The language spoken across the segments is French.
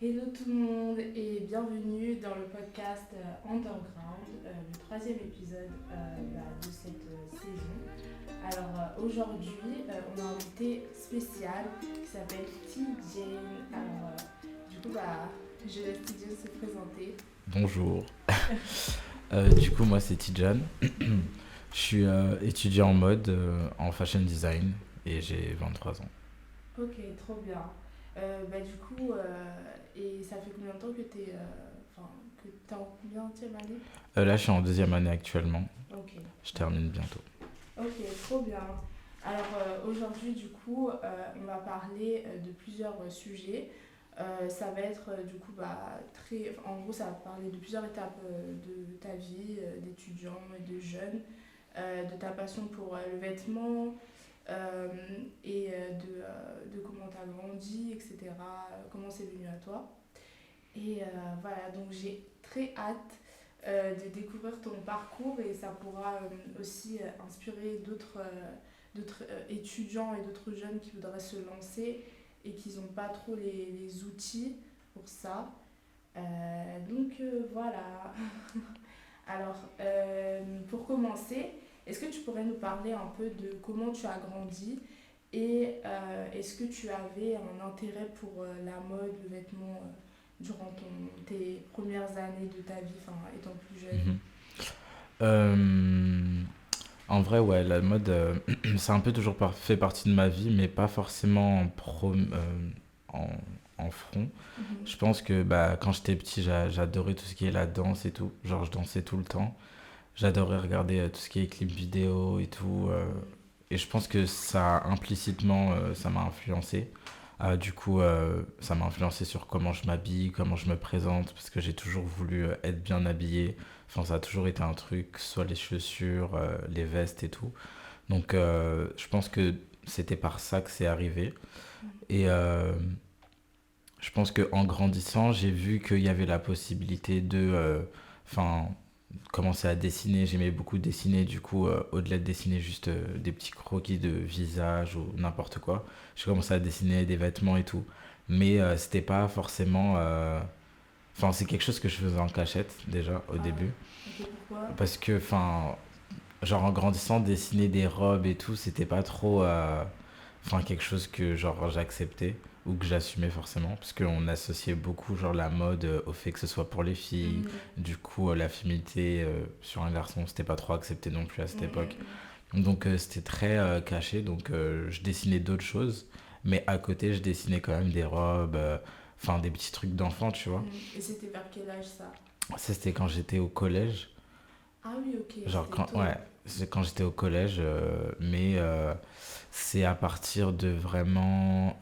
Hello tout le monde et bienvenue dans le podcast Underground, le troisième épisode de cette saison. Alors aujourd'hui, on a un invité spécial qui s'appelle T. Jane. Alors du coup, je laisse T. Jane se présenter. Bonjour. Du coup, moi, c'est Tijan. Je suis étudiant en mode, en fashion design, et j'ai 23 ans. Ok, trop bien. Du coup, et ça fait combien de temps que t'es en combienième année? Là, je suis en deuxième année actuellement. Ok. Je termine bientôt. Ok, trop bien. Alors aujourd'hui, du coup, on va parler de plusieurs sujets. Ça va être du coup en gros, ça va parler de plusieurs étapes de ta vie d'étudiant et de jeune, de ta passion pour le vêtement euh, et de comment tu as grandi, etc. Comment c'est venu à toi. Et voilà, donc j'ai très hâte de découvrir ton parcours et ça pourra aussi inspirer d'autres étudiants et d'autres jeunes qui voudraient se lancer et qui n'ont pas trop les outils pour ça. Voilà. Alors, pour commencer, est-ce que tu pourrais nous parler un peu de comment tu as grandi et est-ce que tu avais un intérêt pour la mode, le vêtement durant tes premières années de ta vie, enfin étant plus jeune? Mhm. Euh, En vrai, ouais, la mode, ça a un peu toujours fait partie de ma vie, mais pas forcément en, en front. Mhm. Je pense que quand j'étais petit, j'adorais tout ce qui est la danse et tout. Genre, je dansais tout le temps. J'adorais regarder tout ce qui est clips vidéo et tout. Et je pense que ça, implicitement, ça m'a influencé. Du coup, ça m'a influencé sur comment je m'habille, comment je me présente, parce que j'ai toujours voulu être bien habillé. Enfin, ça a toujours été un truc, soit les chaussures, les vestes et tout. Donc, je pense que c'était par ça que c'est arrivé. Et je pense qu'en grandissant, j'ai vu qu'il y avait la possibilité enfin, commencer à dessiner. J'aimais beaucoup dessiner, du coup, au-delà de dessiner juste des petits croquis de visage ou n'importe quoi, j'ai commencé à dessiner des vêtements et tout. Mais c'était pas forcément. Enfin, c'est quelque chose que je faisais en cachette déjà au Ah début. ouais. Ok, pourquoi? Parce que, enfin, genre en grandissant, dessiner des robes et tout, c'était pas trop. Enfin, quelque chose que genre j'acceptais ou que j'assumais forcément. Parce qu'on associait beaucoup, genre, la mode au fait que ce soit pour les filles. Mhm. Du coup, la féminité sur un garçon, c'était pas trop accepté non plus à cette Mhm, époque. mhm. Donc, c'était très caché. Donc, je dessinais d'autres choses. Mais à côté, je dessinais quand même des robes, enfin, des petits trucs d'enfant, tu vois. Et c'était vers quel âge ça? Ça, c'était quand j'étais au collège. Ah oui, ok, Genre, c'était ouais, tôt. c'est quand j'étais au collège. Mais c'est à partir de vraiment,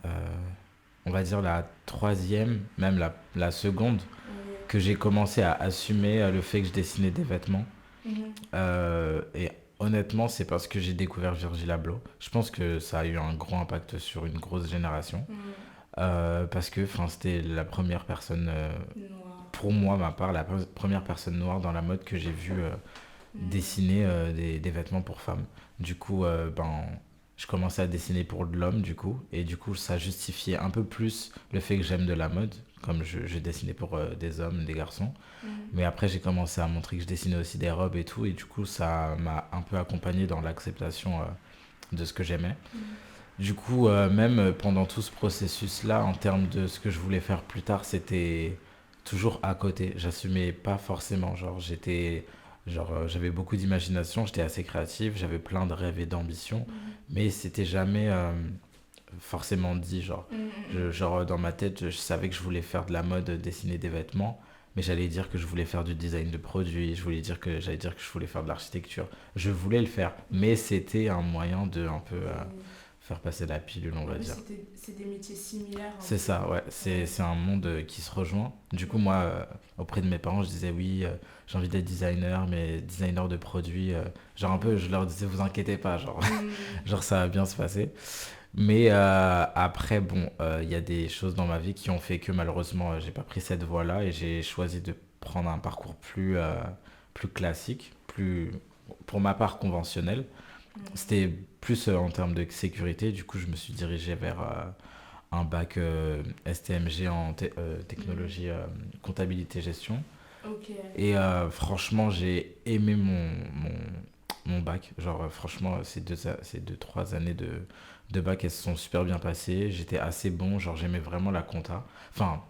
on va dire, la troisième, même la seconde, Ok. que j'ai commencé à assumer le fait que je dessinais des vêtements. Mhm. Et honnêtement, c'est parce que j'ai découvert Virgil Abloh. Je pense que ça a eu un gros impact sur une grosse génération. Mhm. Parce que c'était la première personne, Noir. pour moi, ma part, première personne noire dans la mode que j'ai vu Mhm. dessiner des vêtements pour femmes. Du coup, je commençais à dessiner pour de l'homme, du coup. Et du coup, ça justifiait un peu plus le fait que j'aime de la mode, comme je dessinais pour des hommes, des garçons. Mhm. Mais après, j'ai commencé à montrer que je dessinais aussi des robes et tout. Et du coup, ça m'a un peu accompagné dans l'acceptation de ce que j'aimais. Mhm. Du coup, même pendant tout ce processus-là, en termes de ce que je voulais faire plus tard, c'était toujours à côté. J'assumais pas forcément. J'avais beaucoup d'imagination, j'étais assez créatif, j'avais plein de rêves et d'ambitions, Mhm. mais c'était jamais forcément dit. Mhm. Mhm. Dans ma tête, je savais que je voulais faire de la mode, dessiner des vêtements, mais j'allais dire que je voulais faire du design de produits, j'allais dire que je voulais faire de l'architecture. Je voulais le faire, mais Ok. c'était un moyen de un peu Oui. faire passer la pilule, on En va plus, dire. c'est des métiers similaires un C'est peu. ça, ouais. C'est, Ouais. c'est un monde qui se rejoint. Du coup, moi, Mhm. auprès de mes parents, je disais oui, j'ai envie d'être designer, mais designer de produits. Genre un peu, Mhm. je leur disais, vous inquiétez pas, genre, Mhm. genre ça va bien se passer. Mais après, bon, il y a des choses dans ma vie qui ont fait que malheureusement, j'ai pas pris cette voie-là et j'ai choisi de prendre un parcours plus classique, pour ma part, conventionnel. Mhm. C'était plus en termes de sécurité. Du coup, je me suis dirigé vers un bac STMG en technologie, comptabilité gestion. Ok. Et franchement, j'ai aimé mon bac. Genre, franchement, ces 3 années de bac, elles se sont super bien passées. J'étais assez bon. Genre, j'aimais vraiment la compta. Enfin,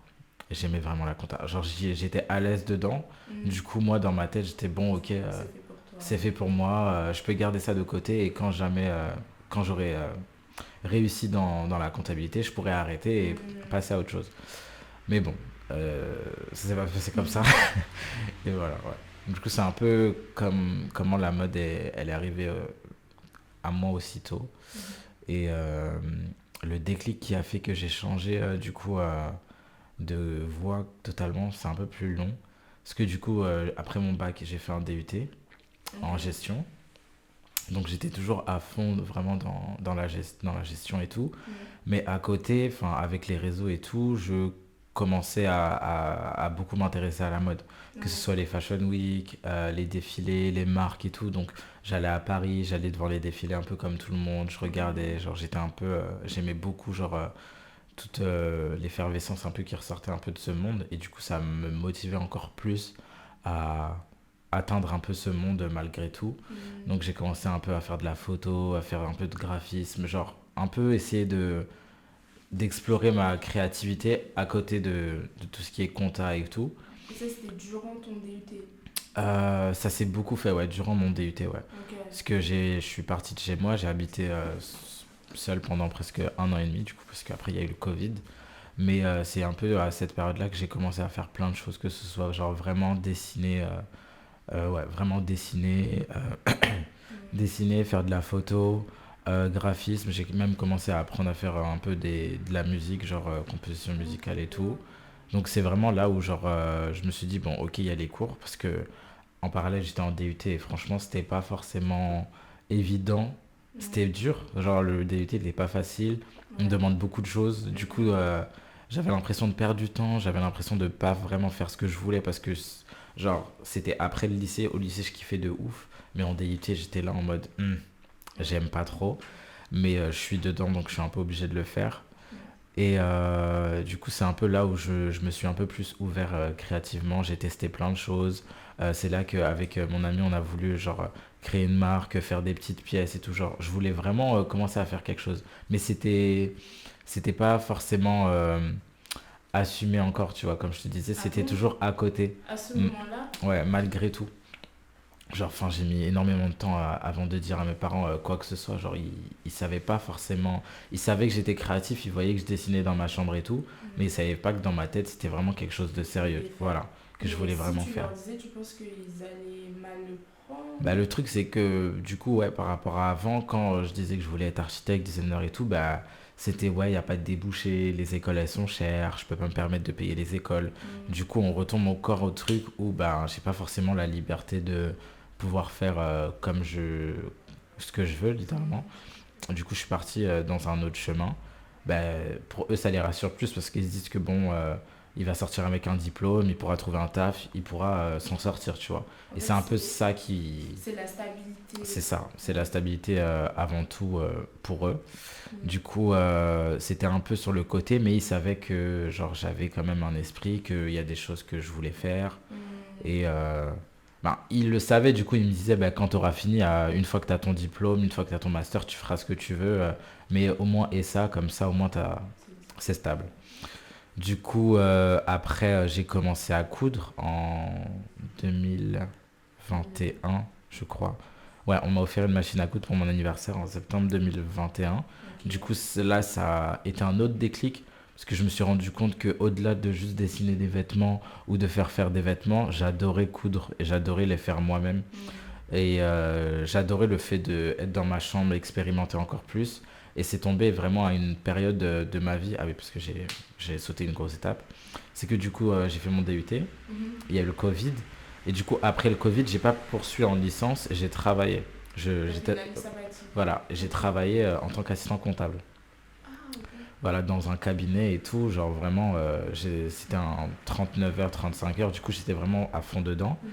j'aimais vraiment la compta. Genre, j'étais à l'aise dedans. Du coup, moi, dans ma tête, j'étais bon, ok, C'est fait pour toi. c'est fait pour moi. Je peux garder ça de côté. Et quand j'aurai réussi dans la comptabilité, je pourrais arrêter et passer à autre chose. Mais bon, ça s'est pas passé comme ça. Et voilà, ouais. Du coup, c'est un peu comme comment la mode elle est arrivée à moi aussitôt. Mhm. Et le déclic qui a fait que j'ai changé du coup de voie totalement, c'est un peu plus long. Parce que du coup, après mon bac, j'ai fait un DUT en Ok. gestion. Donc j'étais toujours à fond vraiment dans la gestion et tout. Mhm. Mais à côté, enfin, avec les réseaux et tout, je commençais à beaucoup m'intéresser à la mode. Que ce Ouais. soit les Fashion Week, les défilés, les marques et tout. Donc j'allais à Paris, j'allais devant les défilés un peu comme tout le monde. Je regardais, genre j'étais un peu, j'aimais beaucoup genre toute l'effervescence un peu qui ressortait un peu de ce monde. Et du coup ça me motivait encore plus à atteindre un peu ce monde malgré tout. Mhm. Donc j'ai commencé un peu à faire de la photo, à faire un peu de graphisme, genre un peu essayer d'explorer ma créativité à côté de tout ce qui est compta et tout. Et ça, c'était durant ton DUT. Ça s'est beaucoup fait, ouais, durant mon DUT, ouais. Ok. Parce que je suis parti de chez moi, j'ai habité seul pendant presque 1 an et demi, du coup, parce qu'après il y a eu le Covid. Mais c'est un peu à cette période-là que j'ai commencé à faire plein de choses, que ce soit genre vraiment dessiner, ouais, vraiment dessiner, Mhm. dessiner, faire de la photo, graphisme. J'ai même commencé à apprendre à faire un peu de la musique, genre composition Oh, musicale trop et bien. tout. Donc c'est vraiment là où genre je me suis dit bon ok il y a les cours parce que en parallèle j'étais en DUT et franchement c'était pas forcément évident. C'était Ouais. dur, genre le DUT il était pas facile, on me Ouais. demande beaucoup de choses. Du coup j'avais l'impression de perdre du temps, j'avais l'impression de pas vraiment faire ce que je voulais parce que genre c'était après le lycée, au lycée je kiffais de ouf, mais en DUT j'étais là en mode j'aime pas trop, mais je suis dedans donc je suis un peu obligé de le faire. Ouais. Et du coup, c'est un peu là où je me suis un peu plus ouvert créativement. J'ai testé plein de choses. C'est là qu'avec mon ami, on a voulu genre créer une marque, faire des petites pièces et tout. Genre, je voulais vraiment commencer à faire quelque chose. Mais c'était pas forcément assumé encore, tu vois. Comme je te disais, Ah c'était bon? toujours à côté. À ce Mm, moment-là? ouais, malgré tout. Genre, enfin, j'ai mis énormément de temps avant de dire à mes parents quoi que ce soit. Genre, ils savaient pas forcément. Ils savaient que j'étais créatif, ils voyaient que je dessinais dans ma chambre et tout, mais ils Mhm. savaient pas que dans ma tête, c'était vraiment quelque chose de Tu sérieux. voulais faire. Voilà, que je Mais voulais si vraiment tu faire. leur disais, tu penses qu'ils allaient mal le Bah, prendre? le truc, c'est que du coup, ouais, par rapport à avant, quand je disais que je voulais être architecte, designer et tout, bah, c'était ouais, il n'y a pas de débouché, les écoles elles sont chères, je peux pas me permettre de payer les écoles. Mhm. Du coup, on retombe encore au truc où bah, j'ai pas forcément la liberté de pouvoir faire ce que je veux, littéralement. Mhm. Du coup, je suis parti dans un autre chemin. Ben, pour eux, ça les rassure plus parce qu'ils se disent que bon, il va sortir avec un diplôme, il pourra trouver un taf, il pourra s'en sortir, tu vois. En Et fait, c'est un peu ça qui. c'est la stabilité. C'est ça, c'est la Ouais. stabilité avant tout pour eux. Mhm. Du coup, c'était un peu sur le côté, mais ils savaient que genre, j'avais quand même un esprit, qu'il y a des choses que je voulais faire. Mhm. Et ben, il le savait, du coup, il me disait, ben, quand tu auras fini, une fois que tu as ton diplôme, une fois que tu as ton master, tu feras ce que tu veux, mais au moins, et ça, comme ça, au moins, C'est ça. c'est stable. Du coup, après, j'ai commencé à coudre en 2021, je crois. Ouais, on m'a offert une machine à coudre pour mon anniversaire en septembre 2021. Du Ok. coup, là, ça a été un autre déclic. Parce que je me suis rendu compte que au-delà de juste dessiner des vêtements ou de faire des vêtements, j'adorais coudre et j'adorais les faire moi-même. Mhm. Et j'adorais le fait d'être dans ma chambre, expérimenter encore plus. Et c'est tombé vraiment à une période de ma vie. Ah oui, parce que j'ai sauté une grosse étape. C'est que du coup, j'ai fait mon DUT. Mhm. Il y a eu le Covid. Et du coup, après le Covid, j'ai pas poursuivi en licence. J'ai travaillé. T'as fait J'étais, une année sabbatique. voilà, j'ai Ok. travaillé en tant qu'assistant comptable. Ah, ok. Voilà, dans un cabinet et tout. Genre vraiment, c'était un 39 heures, 35 heures. Du coup, j'étais vraiment à fond dedans. Mhm.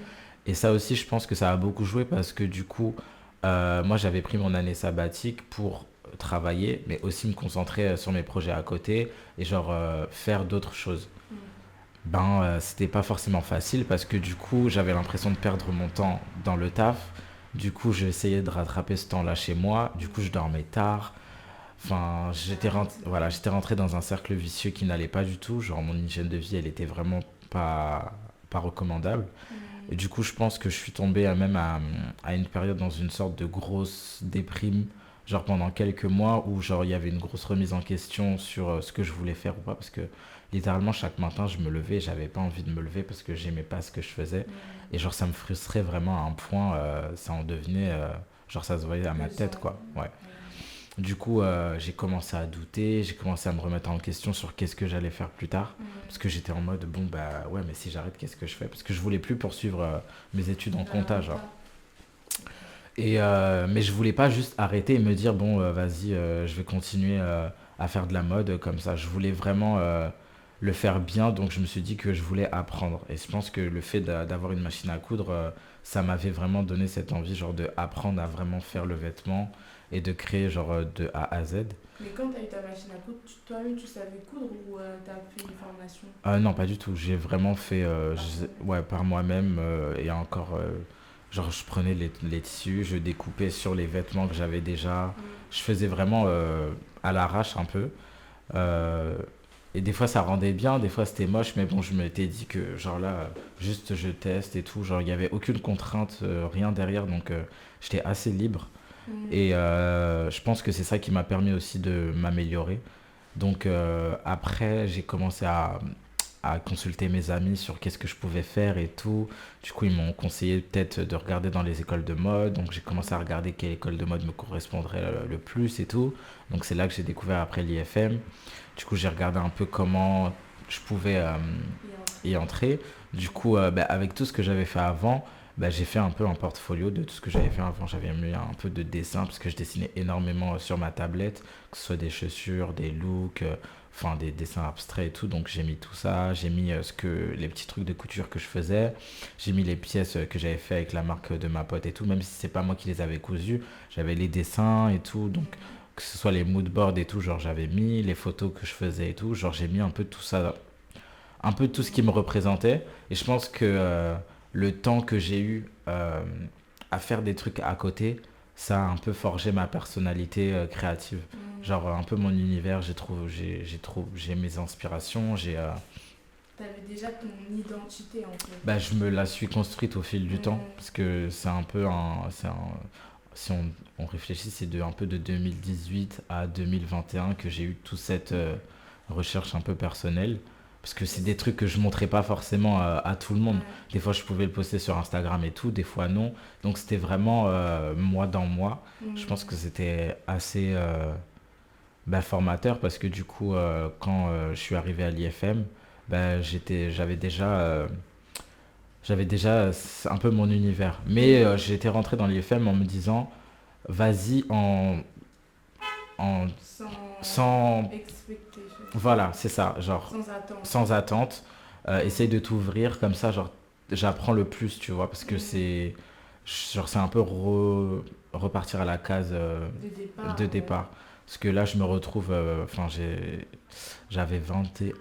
Et ça aussi, je pense que ça a beaucoup joué parce que du coup, moi, j'avais pris mon année sabbatique pour travailler, mais aussi me concentrer sur mes projets à côté et genre faire d'autres choses. Mm. C'était pas forcément facile parce que du coup, j'avais l'impression de perdre mon temps dans le taf. Du coup, j'essayais de rattraper ce temps-là chez moi. Du coup, je dormais tard. Enfin, voilà, j'étais rentré dans un cercle vicieux qui n'allait pas du tout. Genre, mon hygiène de vie, elle était vraiment pas recommandable. Et Mm. du coup, je pense que je suis tombé à une période dans une sorte de grosse déprime, genre pendant quelques mois où genre il y avait une grosse remise en question sur ce que je voulais faire ou pas, parce que littéralement chaque matin je me levais, j'avais pas envie de me lever parce que j'aimais pas ce que je faisais. Et Mm. genre ça me frustrait vraiment à un point, ça en devenait, genre ça se voyait à ma tête Pesant. quoi. Ouais. Mm. Du coup, j'ai commencé à douter, j'ai commencé à me remettre en question sur qu'est-ce que j'allais faire plus tard. Parce que Mm. j'étais en mode, bon, bah ouais, mais si j'arrête, qu'est-ce que je fais? Parce que je voulais plus poursuivre mes études en Vers la compta, genre. compta. Mais je voulais pas juste arrêter et me dire, bon, vas-y, je vais continuer à faire de la mode comme ça. Je voulais vraiment le faire bien, donc je me suis dit que je voulais apprendre. Et je pense que le fait d'avoir une machine à coudre, ça m'avait vraiment donné cette envie, genre, de apprendre à vraiment faire le vêtement et de créer, genre, de A à Z. Mais quand tu as eu ta machine à coudre, toi-même tu savais coudre ou tu as fait une formation Non, pas du tout. J'ai vraiment fait par toi-même? ouais, par moi-même et encore, genre, je prenais les tissus, je découpais sur les vêtements que j'avais déjà. Mm. Je faisais vraiment à l'arrache un peu. Euh, et des fois, ça rendait bien, des fois, c'était moche, mais bon, je m'étais dit que, genre là, juste je teste et tout. Genre, il n'y avait aucune contrainte, rien derrière, donc j'étais assez libre. Mm. Et je pense que c'est ça qui m'a permis aussi de m'améliorer. Donc après, j'ai commencé à consulter mes amis sur qu'est-ce que je pouvais faire et tout. Du coup, ils m'ont conseillé peut-être de regarder dans les écoles de mode. Donc j'ai commencé à regarder quelle école de mode me correspondrait le plus et tout. Donc c'est là que j'ai découvert après l'IFM. Du coup, j'ai regardé un peu comment je pouvais Y y entrer. entrer. Du coup, avec tout ce que j'avais fait avant, j'ai fait un peu un portfolio de tout ce que j'avais fait avant. J'avais mis un peu de dessin parce que je dessinais énormément sur ma tablette, que ce soit des chaussures, des looks, enfin des dessins abstraits et tout. Donc j'ai mis tout ça, j'ai mis les petits trucs de couture que je faisais, j'ai mis les pièces que j'avais fait avec la marque de ma pote et tout, même si c'est pas moi qui les avais cousues, j'avais les dessins et tout. Donc Mm. que ce soit les mood boards et tout, genre j'avais mis les photos que je faisais et tout, genre j'ai mis un peu tout ça, un peu tout ce qui me Mm. représentait. Et je pense que le temps que j'ai eu à faire des trucs à côté, ça a un peu forgé ma personnalité créative. Mm. Genre un peu mon univers, j'ai mes inspirations, T'avais déjà ton identité en fait. je me la suis construite au fil du temps. Mm. Parce que c'est un peu si on réfléchit, c'est un peu de 2018 à 2021 que j'ai eu toute cette recherche un peu personnelle. Parce que c'est des trucs que je montrais pas forcément à tout le monde. Ouais. Des fois, je pouvais le poster sur Instagram et tout, des fois non. Donc, c'était vraiment moi dans moi. Je pense Mm. que c'était assez formateur parce que du coup, quand je suis arrivé à l'IFM, j'avais déjà un peu mon univers. Mais Mm. j'étais rentré dans l'IFM en me disant, vas-y en Sans sans expectation. voilà, c'est ça, genre Sans attente. sans attente. Essaye Mm. de t'ouvrir comme ça, genre j'apprends le plus, tu vois, parce que Mm. c'est un peu repartir à la case De de départ, ouais. départ. Parce que là, je me retrouve, enfin, j'avais 22,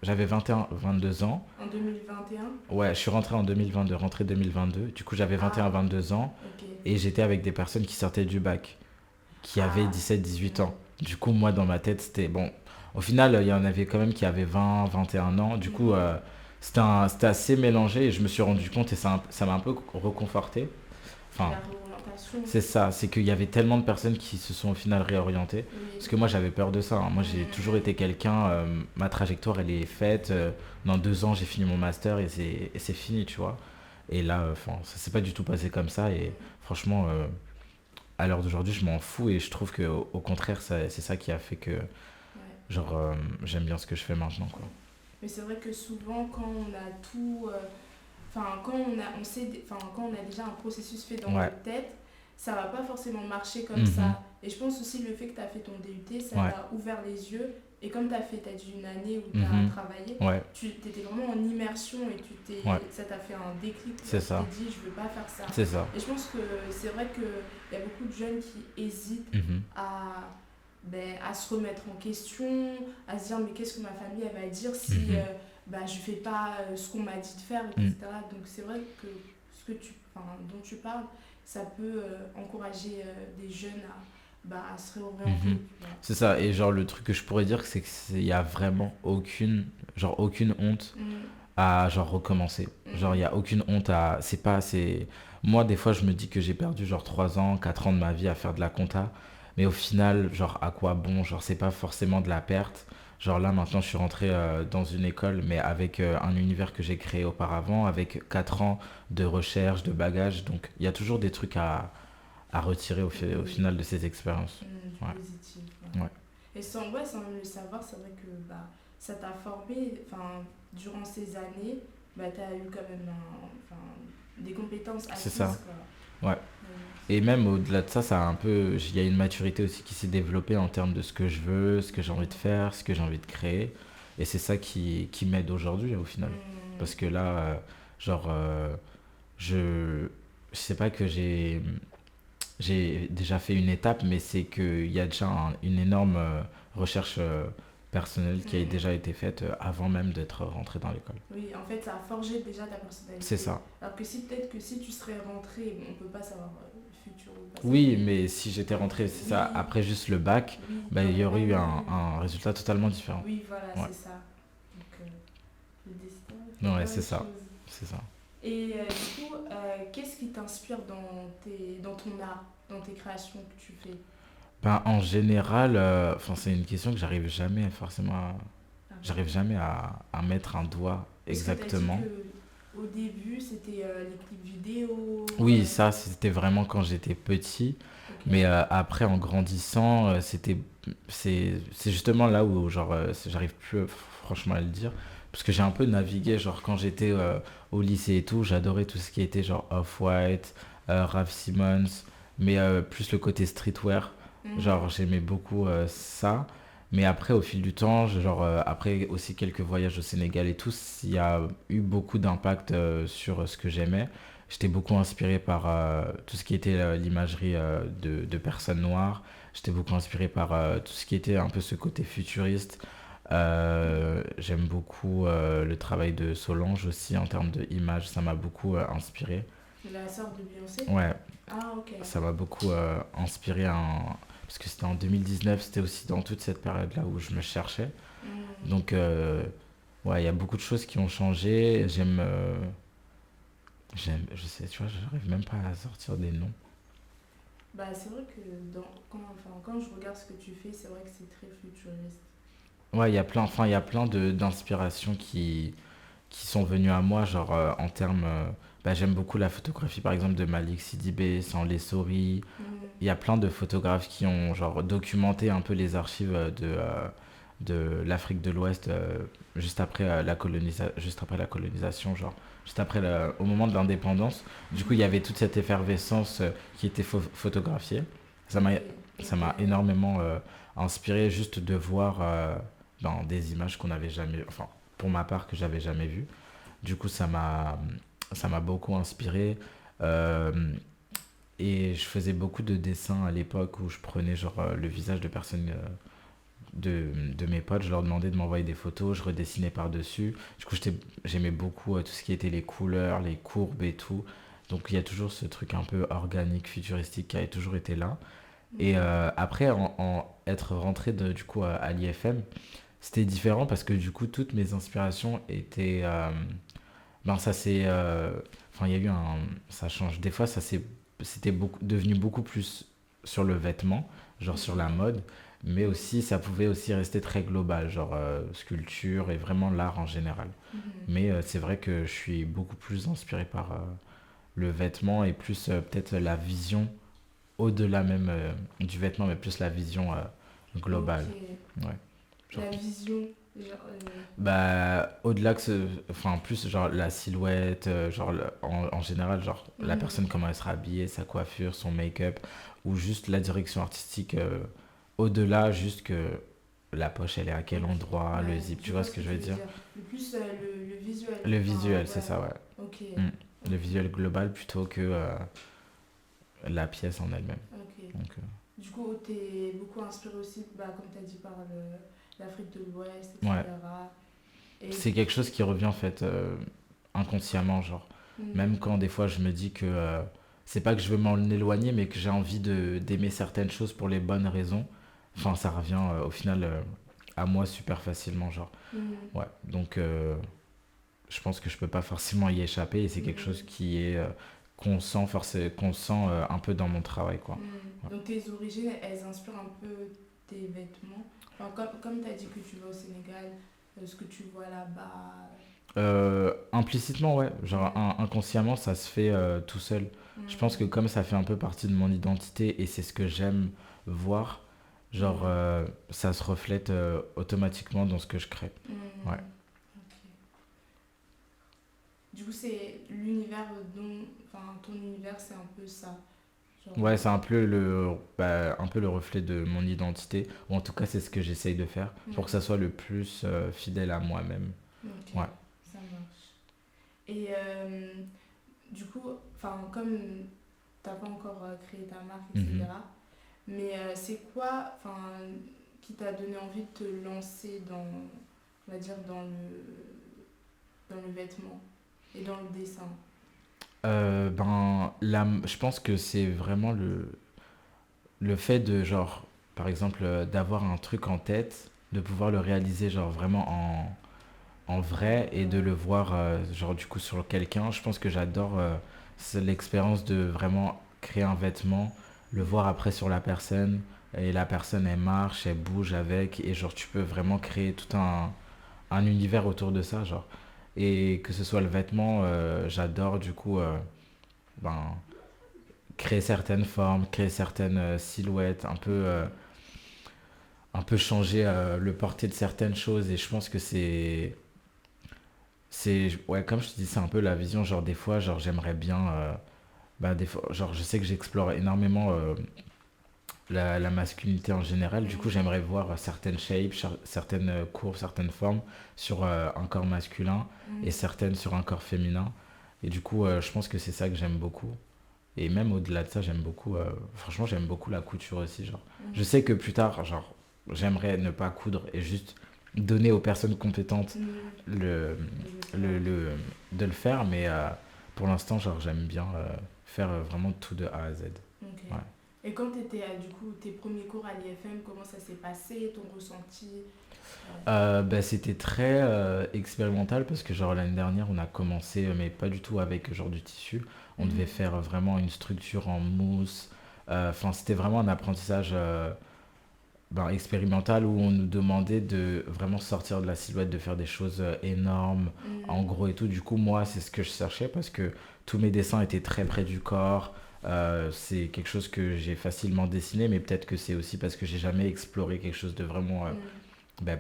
j'avais 21, 22 ans. En 2021. Ouais, je suis rentré en 2022, rentré 2022. Du coup, j'avais 21, Ah, 22 ans ok. et j'étais avec des personnes qui sortaient du bac, qui avaient Ah, 17, 18 ouais. ans. Du coup, moi, dans ma tête, c'était bon. Au final, il y en avait quand même qui avaient 20, 21 ans. Du coup, Mm. c'était assez mélangé et je me suis rendu compte et ça m'a un peu reconforté. Enfin, La réorientation. c'est ça, c'est qu'il y avait tellement de personnes qui se sont au final réorientées. Parce Oui. que moi, j'avais peur de ça, hein. Moi, j'ai toujours Mm. été quelqu'un, ma trajectoire, elle est faite. Dans 2 ans, j'ai fini mon master et c'est fini, tu vois. Et là, enfin, ça s'est pas du tout passé comme ça. Et Mm. franchement, à l'heure d'aujourd'hui, je m'en fous et je trouve que au contraire, c'est ça qui a fait que, Ouais. genre, j'aime bien ce que je fais maintenant, quoi. Mais c'est vrai que souvent, quand on a tout. Enfin, quand on sait, enfin, quand on a déjà un processus fait dans Ouais. notre tête, ça va pas forcément marcher comme Mhm. ça. Et je pense aussi le fait que tu as fait ton DUT, ça Ouais. t'a ouvert les yeux Et comme t'as dit une année où t'as Mhm. travaillé, Ouais, tu étais vraiment en immersion et ouais, ça t'a fait un déclic. c'est Tu t'es ça, dit, je veux pas faire ça. c'est ça. Et je pense que c'est vrai qu'il y a beaucoup de jeunes qui hésitent Mhm. à, à se remettre en question, à se dire, mais qu'est-ce que ma famille elle va dire si Mhm. je fais pas ce qu'on m'a dit de faire, Mm. etc. Donc c'est vrai que dont tu parles, ça peut encourager des jeunes à se réorienter. Mhm. Tu vois. C'est ça, et genre le truc que je pourrais dire, c'est qu'il y a vraiment aucune honte Mm, à genre recommencer. Genre il y mm, a aucune honte à, c'est pas, c'est, moi des fois je me dis que j'ai perdu genre 3 ans, 4 ans de ma vie à faire de la compta, mais au final, genre à quoi bon, genre c'est pas forcément de la perte. Genre là maintenant je suis rentré dans une école, mais avec un univers que j'ai créé auparavant, avec 4 ans de recherche, de bagages, donc il y a toujours des trucs à retirer au oui. final de ces expériences. Du Ouais, positif. ouais. Et sans même le savoir, c'est vrai que ça t'a formé. Durant ces années, tu as eu quand même des compétences C'est acquises. ça. Quoi. Ouais. Et même au-delà de ça, ça a un peu, il y a une maturité aussi qui s'est développée en termes de ce que je veux, ce que j'ai envie de faire, ce que j'ai envie de créer. Et c'est ça qui m'aide aujourd'hui au final. Mm, Parce que là, genre, je, je sais pas que j'ai déjà fait une étape, mais c'est qu'il y a déjà une énorme recherche personnelle qui a mm. déjà été faite avant même d'être rentré dans l'école. Oui, en fait, ça a forgé déjà ta C'est personnalité. ça. Alors que si peut-être que si tu serais rentré, bon, on peut pas savoir le futur ou le passé, Oui, mais mais si j'étais rentré, c'est ça, oui, après juste le bac, oui, bah, il y t'aurais aurait pas eu eu. un résultat totalement différent. Oui, voilà, Ouais, c'est ça. Donc, le destin fait ouais, bien c'est les ça, choses. c'est ça. Et du coup, qu'est-ce qui t'inspire dans ton art, dans tes créations que tu fais? Ben, en général, enfin, c'est une question que Ah bon. j'arrive jamais à mettre un doigt Parce que tu as dit exactement. que au début, c'était les clips vidéo. Oui, ça, c'était vraiment quand j'étais petit. Ok. Mais après, en grandissant, c'est justement là où, genre, j'arrive plus franchement à le dire. Parce que j'ai un peu navigué, genre, quand j'étais au lycée et tout, j'adorais tout ce qui était, genre, Off-White, Raf Simons, mais plus le côté streetwear. Genre, Mhm. j'aimais beaucoup ça. Mais après, au fil du temps, genre, après aussi quelques voyages au Sénégal et tout, il y a eu beaucoup d'impact sur ce que j'aimais. J'étais beaucoup inspiré par tout ce qui était l'imagerie de personnes noires. J'étais beaucoup inspiré par tout ce qui était un peu ce côté futuriste. J'aime beaucoup le travail de Solange aussi en termes d'image. Ça m'a beaucoup inspiré. La sœur de Beyoncé? Ouais, Ah, ok. ça m'a beaucoup inspiré parce que c'était en 2019. C'était aussi dans toute cette période-là où je me cherchais. Mhm. Donc, ouais, il y a beaucoup de choses qui ont changé. Je sais, tu vois, j'arrive même pas à sortir des noms. C'est vrai que quand je regarde ce que tu fais, c'est vrai que c'est très futuriste. Ouais, il y a plein d'inspirations qui sont venues à moi, genre en termes. Bah, j'aime beaucoup la photographie, par exemple, de Malik Sidibé, Sans Souris. Mhm. Il y a plein de photographes qui ont genre documenté un peu les archives de l'Afrique de l'Ouest juste après la colonisation, genre juste après au moment de l'indépendance. Du coup, il y avait toute cette effervescence qui était photographiée. Ça m'a Ok, ça ok. m'a énormément inspiré juste de voir des images qu'on n'avait jamais, enfin pour ma part que j'avais jamais vues. Du coup, ça m'a beaucoup inspiré. Euh, et je faisais beaucoup de dessins à l'époque où je prenais genre le visage de personnes de mes potes, je leur demandais de m'envoyer des photos, je redessinais par-dessus. Du coup, j'aimais beaucoup tout ce qui était les couleurs, les courbes et tout. Donc il y a toujours ce truc un peu organique, futuristique qui a toujours été là. Et Mhm. après, être rentré du coup à l'IFM, c'était différent parce que du coup, toutes mes inspirations étaient... ben ça c'est... Enfin, il y a eu un... Ça change. Des fois, c'était devenu beaucoup plus sur le vêtement, genre sur la Ok. mode, mais Mhm. aussi, ça pouvait aussi rester très global, genre sculpture et vraiment l'art en général. Mhm. Mais c'est vrai que je suis beaucoup plus inspiré par le vêtement et plus peut-être la vision au-delà même du vêtement, mais plus la vision Ok. globale. Ouais. Genre, La vision. Genre, bah, au-delà que enfin, plus genre la silhouette, genre en général, genre la mhm. personne, comment elle sera habillée, sa coiffure, son make-up, ou juste la direction artistique, au-delà, juste que la poche elle est à quel endroit, le Ouais, zip, je tu vois vois ce ce que que je tu veux veux dire? dire. Le plus le visuel. Le Enfin, visuel, c'est ouais. ça, ouais. Ok. Mm. Le Ok. visuel global plutôt que la pièce en elle-même. Ok. Donc, Du coup, t'es beaucoup inspiré aussi, bah, comme tu as dit, par l'Afrique de l'Ouest, ouais. etc. Et C'est quelque chose qui revient en fait inconsciemment, genre. Même hmm, quand des fois je me dis que c'est pas que je veux m'en éloigner, mais que j'ai envie d'aimer certaines choses pour les bonnes raisons. Enfin, ça revient au final à moi super facilement, genre. hmm, Ouais. Donc, je pense que je peux pas forcément y échapper et c'est quelque chose hmm, qui est qu'on sent un peu dans mon travail, quoi. hmm. Ouais. Donc tes origines, elles inspirent un peu tes vêtements. Enfin, comme tu as dit que tu vas au Sénégal, ce que tu vois là-bas. Implicitement, ouais. Genre, Hmm, inconsciemment, ça se fait tout seul. Je pense que hmm, comme ça fait un peu partie de mon identité et c'est ce que j'aime voir, genre, hmm, ça se reflète automatiquement dans ce que je crée. Ouais. hmm. Ok. Du coup, c'est l'univers dont. Enfin, ton univers, c'est un peu ça. Genre. Ouais, c'est un peu un peu le reflet de mon identité, ou en tout cas, c'est ce que j'essaye de faire pour que ça soit le plus fidèle à moi-même. Ok, Ouais. ça marche. Et du coup, enfin, comme t'as pas encore créé ta marque, Mhm. etc. Mais c'est quoi, enfin, qui t'a donné envie de te lancer dans, on va dire, dans le vêtement et dans le dessin? Ben, là, je pense que c'est vraiment le fait de, genre, par exemple, d'avoir un truc en tête, de pouvoir le réaliser, genre, vraiment en vrai et de Ouais. le voir, genre, du coup, sur quelqu'un. Je pense que j'adore c'est l'expérience de vraiment créer un vêtement, le voir Mm, après sur la personne, et la personne, elle marche, elle bouge avec, et genre, tu peux vraiment créer tout un univers autour de ça, genre. Et que ce soit le vêtement, j'adore, du coup, ben, créer certaines formes, créer certaines silhouettes, un peu changer le porté de certaines choses. Et je pense que ouais, comme je te dis, c'est un peu la vision. Genre, des fois, genre, j'aimerais bien, bah, des fois, genre, je sais que j'explore énormément la masculinité en général. Du coup, mm, j'aimerais voir certaines shapes, certaines courbes, certaines formes sur un corps masculin et mm, certaines sur un corps féminin. Et du coup, je pense que c'est ça que j'aime beaucoup. Et même au-delà de ça, j'aime beaucoup, franchement, j'aime beaucoup la couture aussi, genre. Je mm, sais que plus tard, genre, j'aimerais ne pas coudre et juste donner aux personnes compétentes mm. le, Je le le, faire. le- de le faire, mais pour l'instant, genre, j'aime bien faire vraiment tout de A à Z. Ok. Ouais. Et quand tu étais du coup, tes premiers cours à l'IFM, comment ça s'est passé, ton ressenti? Bah, c'était très expérimental parce que genre l'année dernière on a commencé mais pas du tout avec genre du tissu. On devait Mhm, faire vraiment une structure en mousse. Enfin c'était vraiment un apprentissage ben, expérimental où on nous demandait de vraiment sortir de la silhouette, de faire des choses énormes, en mhm, gros et tout. Du coup, moi, c'est ce que je cherchais parce que tous mes dessins étaient très près du corps. C'est quelque chose que j'ai facilement dessiné, mais peut-être que c'est aussi parce que j'ai jamais exploré quelque chose de vraiment mhm. ben,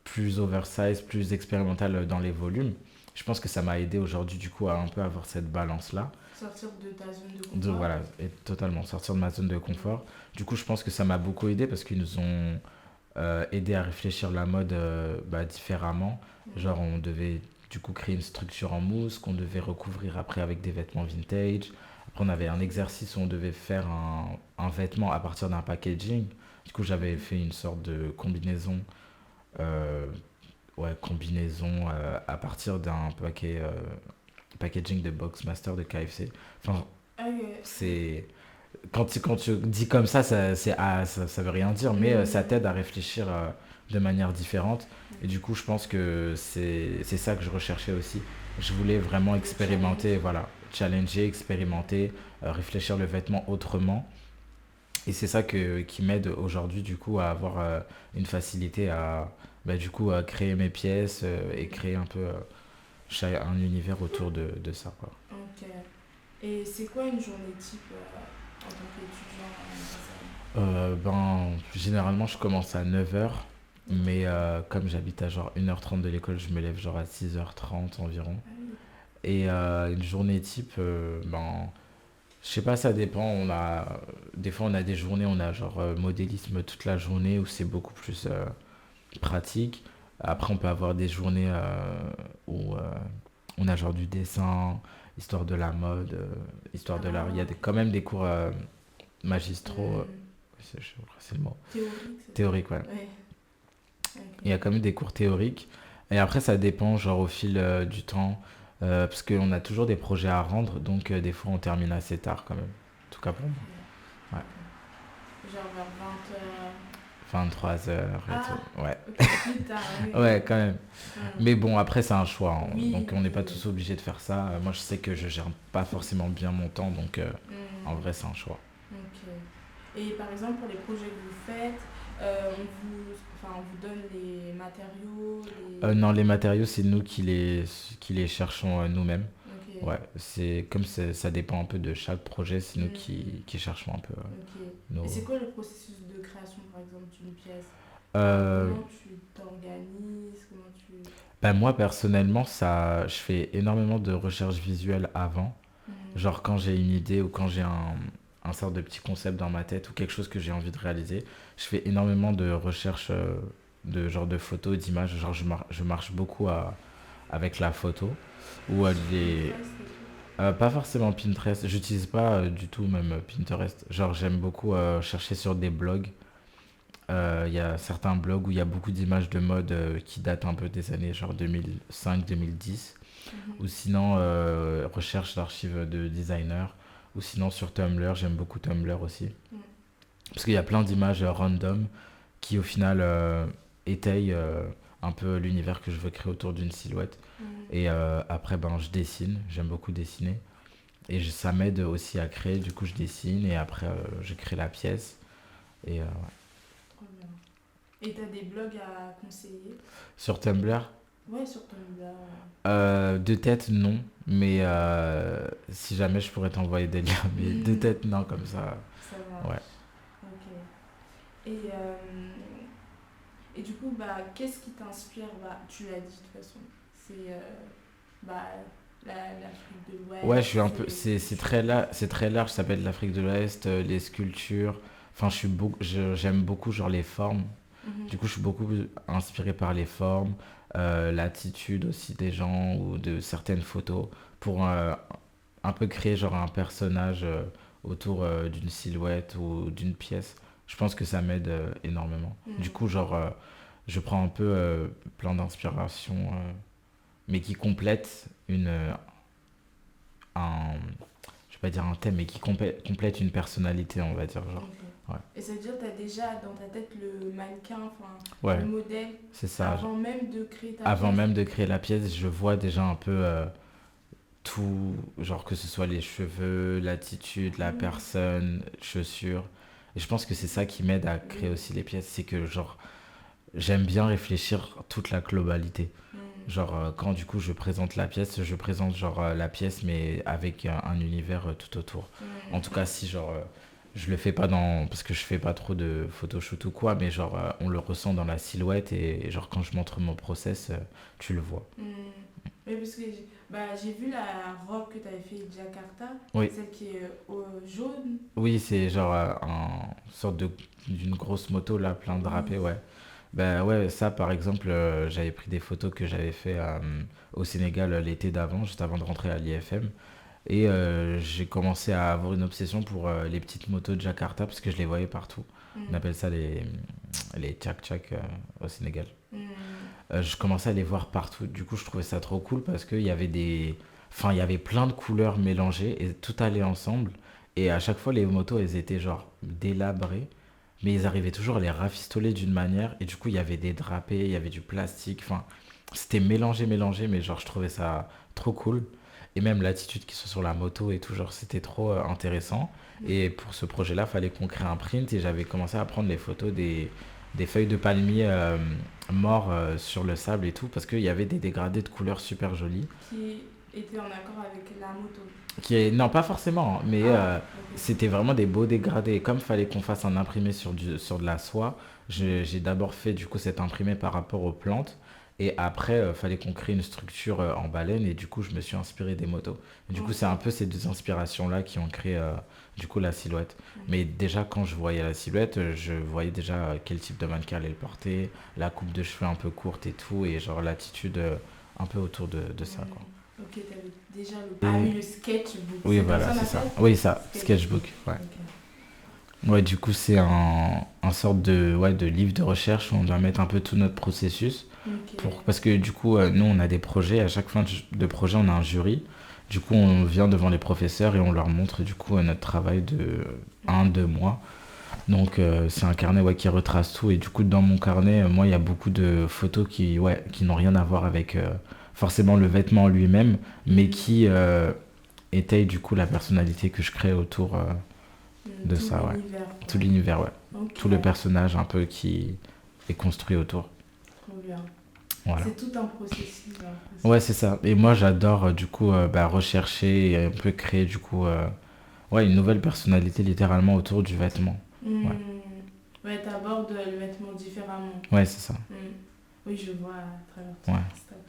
plus oversize, plus expérimental dans les volumes. Je pense que ça m'a aidé aujourd'hui du coup à un peu avoir cette balance-là. Sortir de ta zone de De, confort? voilà, et totalement sortir de ma zone de confort. Du coup, je pense que ça m'a beaucoup aidé parce qu'ils nous ont aidé à réfléchir la mode bah, différemment. Mhm, Genre, on devait du coup créer une structure en mousse qu'on devait recouvrir après avec des vêtements vintage. Après, on avait un exercice où on devait faire un vêtement à partir d'un packaging. Du coup, j'avais mhm, fait une sorte de combinaison, euh, ouais, combinaison à partir d'un packaging de Boxmaster de KFC. Enfin, ok. c'est quand tu dis comme ça, ça veut rien dire, mais ça Mhm, t'aide à réfléchir de manière différente. Et mhm. du coup, je pense que c'est ça que je recherchais aussi. Je voulais vraiment Le challenge. expérimenter, voilà, challenger, expérimenter, réfléchir le vêtement autrement. Et c'est ça qui m'aide aujourd'hui, du coup, à avoir une facilité à, bah, du coup, à créer mes pièces et créer un peu un univers autour de ça, quoi. Ok. Et c'est quoi une journée type en tant qu'étudiant en design? Ben, généralement, je commence à 9h. Ok. Mais comme j'habite à genre 1h30 de l'école, je me lève genre à 6h30 environ. Ah oui. Et une journée type, ben, Je sais pas, ça dépend. Des fois, on a des journées, on a genre modélisme toute la journée où c'est beaucoup plus pratique. Après, on peut avoir des journées où on a genre du dessin, histoire de la mode, histoire de l'art. Il y a Ah, quand même des cours magistraux, hmm, je crois que c'est le mot, théorique, c'est ça? théoriques, ouais. Ouais, ok. Il y a quand même des cours théoriques. Et après, ça dépend, genre au fil du temps, parce qu'on a toujours des projets à rendre, donc des fois, on termine assez tard quand même. En tout cas pour Ok, moi. ok. Genre vers 20h. Ouais. 23 heures et Ah, tout. Ouais. ok, plus tard, oui, Ouais, oui. quand même. Hmm. Mais bon, après, c'est un choix, hein. Oui, Donc, on n'est oui, pas oui. tous obligés de faire ça. Moi, je sais que je gère pas forcément bien mon temps, donc en Hmm, vrai, c'est un choix. ok. Et par exemple, pour les projets que vous faites, on vous donne les matériaux, les... Non, les matériaux, c'est nous qui les cherchons nous-mêmes. Ok. Ouais, ça dépend un peu de chaque projet, c'est nous Hmm, qui cherchons un peu ok. Et nos. c'est quoi le processus de création, par exemple, d'une pièce? Enfin, Euh, comment tu t'organises, comment tu... Bah, moi, personnellement, je fais énormément de recherche visuelle avant. Mhm. Genre, quand j'ai une idée ou quand j'ai un sort de petit concept dans ma tête ou quelque chose que j'ai envie de réaliser, je fais énormément de recherche de genre de photos, d'images. Genre, je marche beaucoup avec la photo ou Sur Pinterest et tout? pas forcément Pinterest. J'utilise pas du tout même Pinterest. Genre, j'aime beaucoup chercher sur des blogs. Il y a certains blogs où il y a beaucoup d'images de mode qui datent un peu des années genre 2005-2010. Mhm. Ou sinon, recherche d'archives de designers. Ou sinon, sur Tumblr, j'aime beaucoup Tumblr aussi. Mm. Parce qu'il y a plein d'images random qui, au final, étayent un peu l'univers que je veux créer autour d'une silhouette. Mhm. Et après, ben, je dessine. J'aime beaucoup dessiner. Et ça m'aide aussi à créer. Du coup, je dessine et après, je crée la pièce. Et Trop bien. Et t'as des blogs à conseiller? sur Tumblr, Ouais, sur Tumblr. de tête, non. Mais si jamais je pourrais t'envoyer des liens, mais de tête, non, comme ça. Ça Ouais. marche. Ok. Et, euh, et du coup, bah, qu'est-ce qui t'inspire? Bah, tu l'as dit de toute façon. C'est bah, l'Afrique de Ouais, je l'Ouest, suis un c'est peu. les C'est très large, ça peut être l'Afrique de l'Ouest, les sculptures. Enfin, j'aime beaucoup, genre, les formes. Mhm. Du coup, je suis beaucoup inspiré par les formes, l'attitude aussi des gens ou de certaines photos pour un peu créer, genre, un personnage autour d'une silhouette ou d'une pièce. Je pense que ça m'aide énormément. Du Mhm. coup, genre, je prends un peu plein d'inspiration, mais qui complètent un, je vais pas dire un thème, mais qui complète une personnalité, on va dire, genre. Ok. Ouais, Et ça veut dire que tu as déjà dans ta tête le mannequin, enfin, le ouais, modèle, c'est ça. avant même de créer ta Avant pièce? même de créer la pièce, je vois déjà un peu tout, genre que ce soit les cheveux, l'attitude, la Mhm. personne, chaussures. Et je pense que c'est ça qui m'aide à créer Oui. aussi les pièces, c'est que genre j'aime bien réfléchir toute la globalité. Mhm. Genre quand du coup je présente la pièce, je présente genre la pièce mais avec un univers tout autour. En tout Mhm. cas si genre je le fais pas dans parce que je fais pas trop de photoshoot ou quoi, mais genre on le ressent dans la silhouette et genre quand je montre mon process, tu le vois. Mhm. Oui, parce que j'ai vu la robe que tu avais fait Jakarta, Oui, celle qui est jaune. oui, c'est genre un sorte de d'une grosse moto là, plein de Oui. drapés, ouais. Ben ouais, ça par exemple, j'avais pris des photos que j'avais fait au Sénégal l'été d'avant, juste avant de rentrer à l'IFM. Et j'ai commencé à avoir une obsession pour les petites motos de Jakarta parce que je les voyais partout. On Mhm. appelle ça les tchak-tchak au Sénégal. Mhm. Je commençais à les voir partout. Du coup, je trouvais ça trop cool parce qu'il y avait enfin, il y avait plein de couleurs mélangées et tout allait ensemble. Et à chaque fois, les motos, elles étaient genre délabrées, mais ils arrivaient toujours à les rafistoler d'une manière. Et du coup, il y avait des drapés, il y avait du plastique. Enfin, c'était mélangé, mais genre, je trouvais ça trop cool. Et même l'attitude qui sont sur la moto et tout, genre, c'était trop intéressant. Mhm. Et pour ce projet-là, fallait qu'on crée un print et j'avais commencé à prendre les photos des feuilles de palmier morts sur le sable et tout, parce qu'il y avait des dégradés de couleurs super jolis. Qui était en accord avec la moto. Non, pas forcément, hein, mais Ah, ok. c'était vraiment des beaux dégradés. Et comme fallait qu'on fasse un imprimé sur de la soie, Mhm. j'ai d'abord fait du coup cet imprimé par rapport aux plantes. Et après, fallait qu'on crée une structure en baleine et du coup, je me suis inspiré des motos. Et du coup, c'est un Ok. peu ces deux inspirations-là qui ont créé du coup la silhouette. Mais Ok. déjà, quand je voyais la silhouette, je voyais déjà quel type de mannequin allait le porter, la coupe de cheveux un peu courte et tout, et genre l'attitude un peu autour de ça, quoi. Ok, t'avais déjà le... Ah Et oui, le sketchbook. oui, C'est comme voilà, ça on c'est ça. appelle? Oui, ça, Sketchbook. sketchbook, ouais. Ok. Ouais, du coup, c'est un sorte de livre de recherche où on doit mettre un peu tout notre processus. Ok. Parce que du coup, nous, on a des projets. À chaque fin de projet, on a un jury. Du coup, on vient devant les professeurs et on leur montre du coup notre travail de un Mhm. 2 mois. Donc, c'est un carnet ouais, qui retrace tout. Et du coup, dans mon carnet, moi, il y a beaucoup de photos qui n'ont rien à voir avec forcément le vêtement lui-même, mais Mhm. qui étayent du coup la personnalité que je crée autour de Tout ça, ouais. l'univers, Tout quoi. l'univers, ouais. Ok, Tout le personnage un peu qui est construit autour. trop bien. Voilà. C'est tout un processus, j'ai l'impression. Ouais, c'est ça. Et moi, j'adore du coup bah, rechercher et un peu créer du coup ouais, une nouvelle personnalité littéralement autour du vêtement. Ouais, Ouais, t'abordes le vêtement différemment. ouais, c'est ça. Hmm. Oui, je vois à travers ton Ouais. Instagram.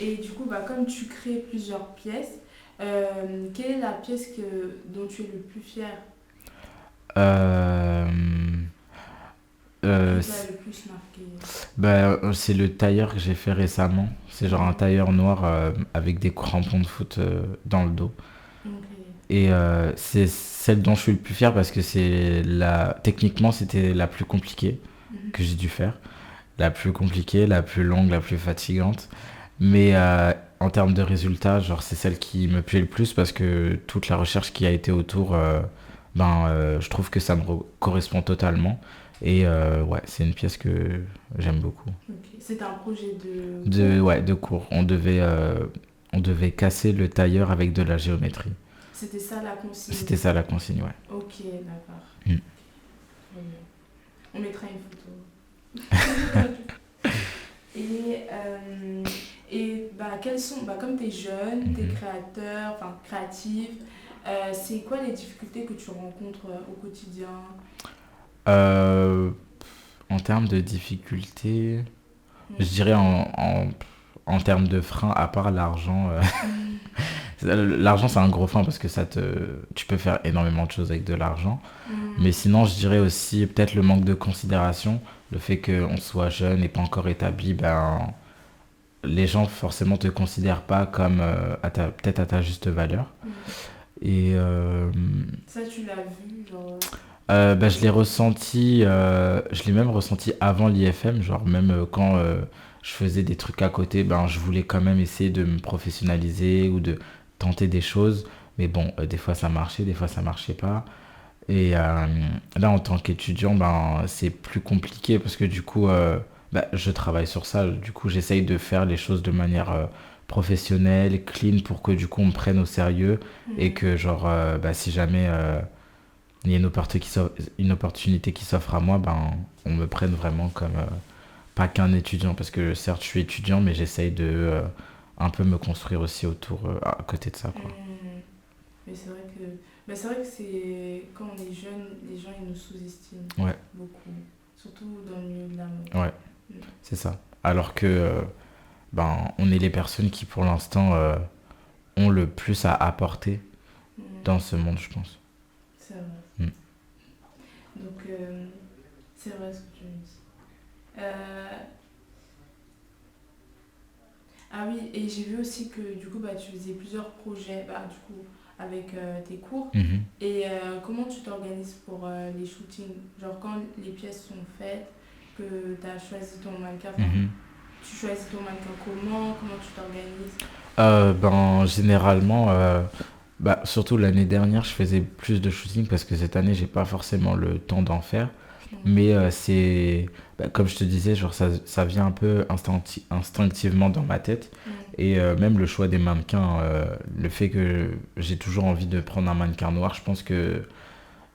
Et du coup, bah, comme tu crées plusieurs pièces, quelle est la pièce dont tu es le plus fier, Euh, qui euh, t'a c'est le plus marqué? bah, c'est le tailleur que j'ai fait récemment. C'est genre un Mhm. tailleur noir avec des crampons de foot dans le dos. Ok. Et c'est celle dont je suis le plus fier parce que techniquement, c'était la plus compliquée Mhm. que j'ai dû faire. La plus compliquée, la plus longue, la plus fatigante. Mais en termes de résultats, genre c'est celle qui me plaît le plus parce que toute la recherche qui a été autour, je trouve que ça correspond totalement. Et ouais, c'est une pièce que j'aime beaucoup. Ok. C'est un projet de De, cours? ouais, de cours. On devait casser le tailleur avec de la géométrie. C'était ça la consigne? C'était ça la consigne, ouais. Ok, d'accord. Mm. Très bien. On mettra une photo. Et, bah, quels sont, bah, comme tu es jeune, tu es Mhm. créateur, enfin créatif, c'est quoi les difficultés que tu rencontres au quotidien? Euh, En termes de difficultés, je Mm. dirais en termes de frein, à part l'argent. Mm. L'argent, c'est un gros frein parce que tu peux faire énormément de choses avec de l'argent. Mais Mm. sinon, je dirais aussi peut-être le manque de considération, le fait qu'on soit jeune et pas encore établi, ben, les gens forcément te considèrent pas comme peut-être à ta juste valeur. Mm. Et Ça, tu l'as vu, genre. bah, je l'ai même ressenti avant l'IFM, genre même quand je faisais des trucs à côté, ben, je voulais quand même essayer de me professionnaliser ou de tenter des choses. Mais bon, des fois ça marchait, des fois ça marchait pas. Et là, en tant qu'étudiant, ben, c'est plus compliqué parce que du coup, bah, je travaille sur ça. Du coup, j'essaye de faire les choses de manière professionnelle, clean, pour que du coup, on me prenne au sérieux et Mm. que, genre, bah, si jamais il y a une opportunité qui s'offre à moi, ben, on me prenne vraiment comme pas qu'un étudiant. Parce que certes, je suis étudiant, mais j'essaye de un peu me construire aussi autour, à côté de ça, quoi. Mm. Mais c'est vrai que, bah, c'est vrai que c'est quand on est jeune, les gens ils nous sous-estiment Ouais, beaucoup, surtout dans le milieu de la mode. ouais, Mm. c'est ça. Alors que ben, on est les personnes qui, pour l'instant, ont le plus à apporter Mm. dans ce monde, je pense. C'est vrai. Mm. Donc, c'est vrai ce que tu me dis. Euh, Ah oui, et j'ai vu aussi que du coup, bah, tu faisais plusieurs projets bah, du coup, avec tes cours. Mhm. Et comment tu t'organises pour les shootings? Genre quand les pièces sont faites, que tu as choisi ton mannequin, enfin, Mhm. tu choisis ton mannequin comment? Comment tu t'organises? Ben, généralement, bah, surtout l'année dernière, je faisais plus de shooting parce que cette année, j'ai pas forcément le temps d'en faire. Mm. Mais bah, comme je te disais, genre ça vient un peu instinctivement dans ma tête. Mm. Et même le choix des mannequins, le fait que j'ai toujours envie de prendre un mannequin noir, je pense que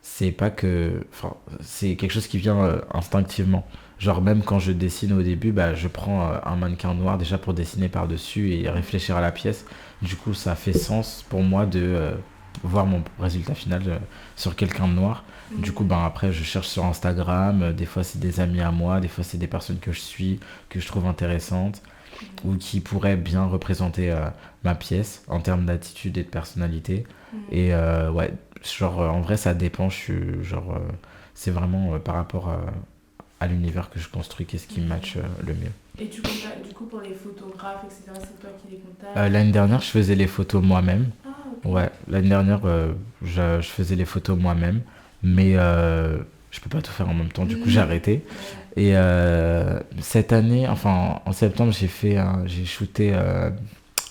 c'est pas que. Enfin, c'est quelque chose qui vient instinctivement. Genre, même quand je dessine au début, bah, je prends un mannequin noir déjà pour dessiner par-dessus et réfléchir à la pièce. Du coup, ça fait sens pour moi de voir mon résultat final sur quelqu'un de noir. Du coup, ben après, je cherche sur Instagram. Des fois, c'est des amis à moi. Des fois, c'est des personnes que je suis, que je trouve intéressantes ou qui pourraient bien représenter ma pièce en termes d'attitude et de personnalité. Et ouais, genre, en vrai, ça dépend. Je suis, genre, c'est vraiment par rapport à l'univers que je construis, qu'est-ce qui me match le mieux. Et tu contactes, du coup, pour les photographes, etc., c'est toi qui les contactes? L'année dernière, je faisais les photos moi-même. Ah, ok. Ouais, l'année dernière, je faisais les photos moi-même, mais je peux pas tout faire en même temps, du coup j'ai arrêté. Ouais. Et cette année, enfin en septembre, j'ai shooté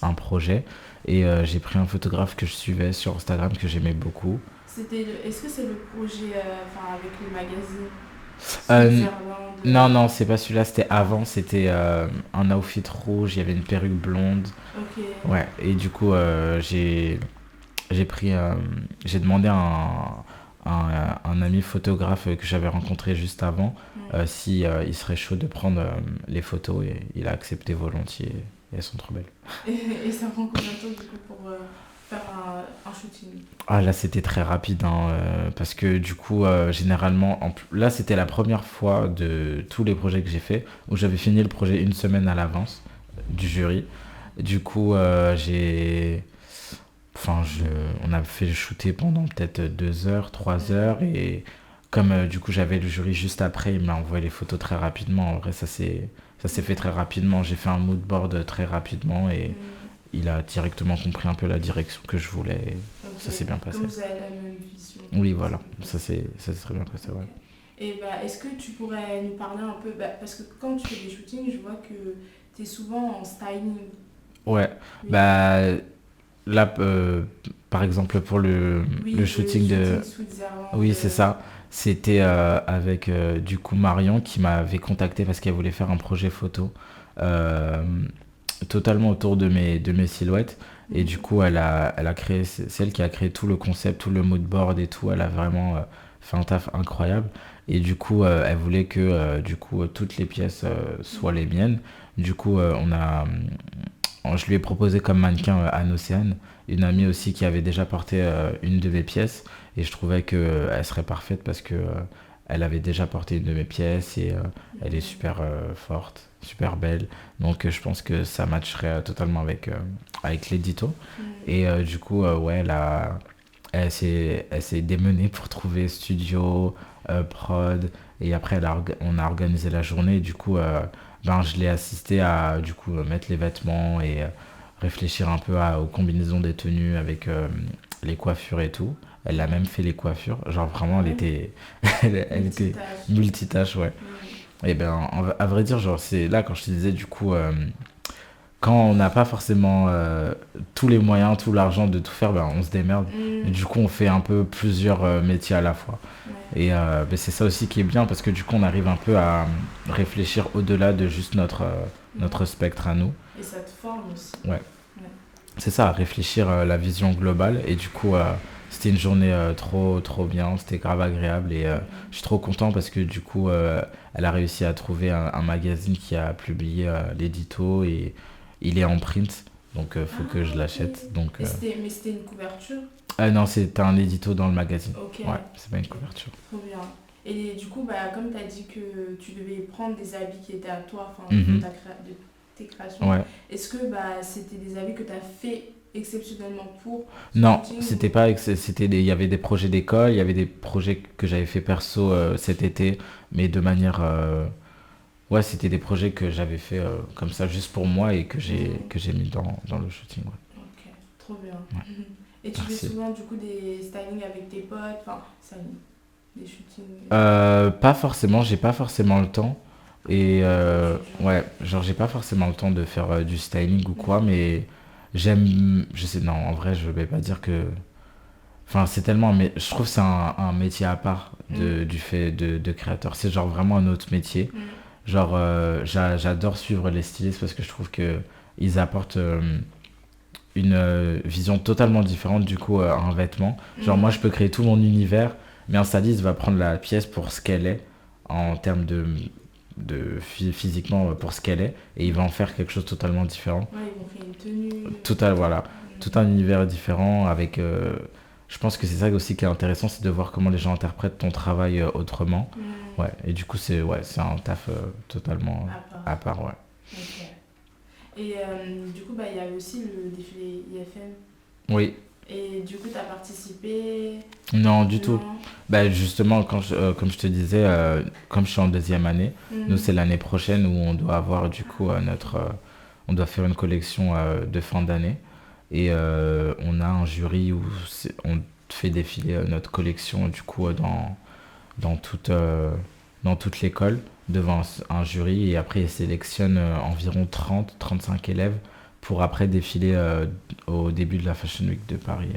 un projet et j'ai pris un photographe que je suivais sur Instagram que j'aimais beaucoup. Est-ce que c'est le projet enfin, avec le magazine Euh, Switzerland non, non, c'est pas celui-là, c'était avant, c'était un outfit rouge, il y avait une perruque blonde. Ok. Ouais, et du coup, j'ai pris, j'ai demandé à un ami photographe que j'avais rencontré juste avant si il serait chaud de prendre les photos et il a accepté volontiers et elles sont trop belles. Et ça prend combien de temps, du coup, pour faire un shooting? Ah là c'était très rapide hein, parce que du coup généralement là c'était la première fois de tous les projets que j'ai fait où j'avais fini le projet une semaine à l'avance du jury. Du coup enfin on a fait le shooter pendant peut-être 2 heures, 3 heures et comme du coup j'avais le jury juste après, il m'a envoyé les photos très rapidement. En vrai ça s'est fait très rapidement. J'ai fait un mood board très rapidement et il a directement compris un peu la direction que je voulais. Et ça Ok. s'est bien passé. Donc vous avez la même vision. Oui, voilà, ça s'est très bien passé, ouais. Ok. Et bah, est-ce que tu pourrais nous parler un peu, bah, parce que quand tu fais des shootings, je vois que tu es souvent en styling. Ouais, Oui. bah là, par exemple, pour le, Oui, le le shooting de. shooting Switzerland. Oui, c'est ça. C'était avec du coup Marion qui m'avait contacté parce qu'elle voulait faire un projet photo euh, totalement autour de mes silhouettes. Et du coup, elle a créé, c'est elle qui a créé tout le concept, tout le mood board et tout. Elle a vraiment fait un taf incroyable. Et du coup, elle voulait que du coup, toutes les pièces soient les miennes. Du coup, je lui ai proposé comme mannequin Anne-Océane, une amie aussi qui avait déjà porté une de mes pièces. Et je trouvais qu'elle serait parfaite parce que elle avait déjà porté une de mes pièces et elle est super forte, super belle. Donc je pense que ça matcherait totalement avec l'édito. Et du coup, ouais, elle s'est démenée pour trouver studio, prod. Et après, on a organisé la journée. Et du coup, ben, je l'ai assisté à du coup, mettre les vêtements et réfléchir un peu aux combinaisons des tenues avec les coiffures et tout. Elle a même fait les coiffures. Genre vraiment, elle Ouais. était, elle était Multitâche. multitâche, ouais. Mm. Et ben, à vrai dire, genre, c'est là quand je te disais, du coup, quand on n'a pas forcément tous les moyens, tout l'argent de tout faire, ben, on se démerde. Et Mm. du coup, on fait un peu plusieurs métiers à la fois. Ouais. Et ben, c'est ça aussi qui est bien parce que du coup, on arrive un peu à réfléchir au-delà de juste notre spectre à nous. Et ça te forme aussi. Ouais. Ouais. C'est ça, à réfléchir la vision globale. Et du coup, c'était une journée trop, trop bien, c'était grave agréable. Et je suis trop content parce que du coup, elle a réussi à trouver un magazine qui a publié l'édito et il est en print. Donc, faut que je Ah, ok. l'achète. Donc, Mais c'était une couverture? non, c'est un édito dans le magazine. Ok. Ouais, c'est pas une Ok. couverture. Trop bien. Et du coup, bah, comme tu as dit que tu devais prendre des habits qui étaient à toi, enfin, Mhm. de tes créations, Ouais. est-ce que bah, c'était des habits que tu as fait exceptionnellement pour ce Non, shooting c'était pas, il y avait des projets d'école, il y avait des projets que j'avais fait perso cet été, mais de manière, ouais, c'était des projets que j'avais fait comme ça juste pour moi et que j'ai Mhm. que j'ai mis dans le shooting. Ouais. Ok, trop bien. Ouais, Et tu fais merci. souvent du coup des stylings avec tes potes, enfin, styling, des shootings. Pas forcément, j'ai pas forcément le temps. Et Étudiants. ouais, genre j'ai pas forcément le temps de faire du styling ou quoi, mais j'aime, je sais, non, en vrai, je vais pas dire que. Enfin, c'est tellement, mais je trouve que c'est un métier à part Mm. du fait de créateur. C'est genre vraiment un autre métier. Mm. Genre, j'adore suivre les stylistes parce que je trouve que ils apportent une vision totalement différente du coup à un vêtement. Genre, moi, je peux créer tout mon univers, mais un styliste va prendre la pièce pour ce qu'elle est en termes physiquement pour ce qu'elle est et il va en faire quelque chose de totalement différent. Ouais, ils vont créer une tenue. Total, voilà. Mm. Tout un univers différent avec je pense que c'est ça aussi qui est intéressant, c'est de voir comment les gens interprètent ton travail autrement. Ouais, et du coup, c'est un taf totalement À à part. part, ouais. Ok. Et du coup, bah, il y avait aussi le défilé IFM. Oui, Et du coup, tu as participé? non, du tout. Non? Bah, justement, comme je te disais, comme je suis en deuxième année, nous, c'est l'année prochaine où on doit avoir, du coup, on doit faire une collection de fin d'année. Et on a un jury où on fait défiler notre collection, du coup, dans toute, dans toute l'école, devant un jury. Et après, ils sélectionnent environ 35 élèves pour après défiler au début de la Fashion Week de Paris.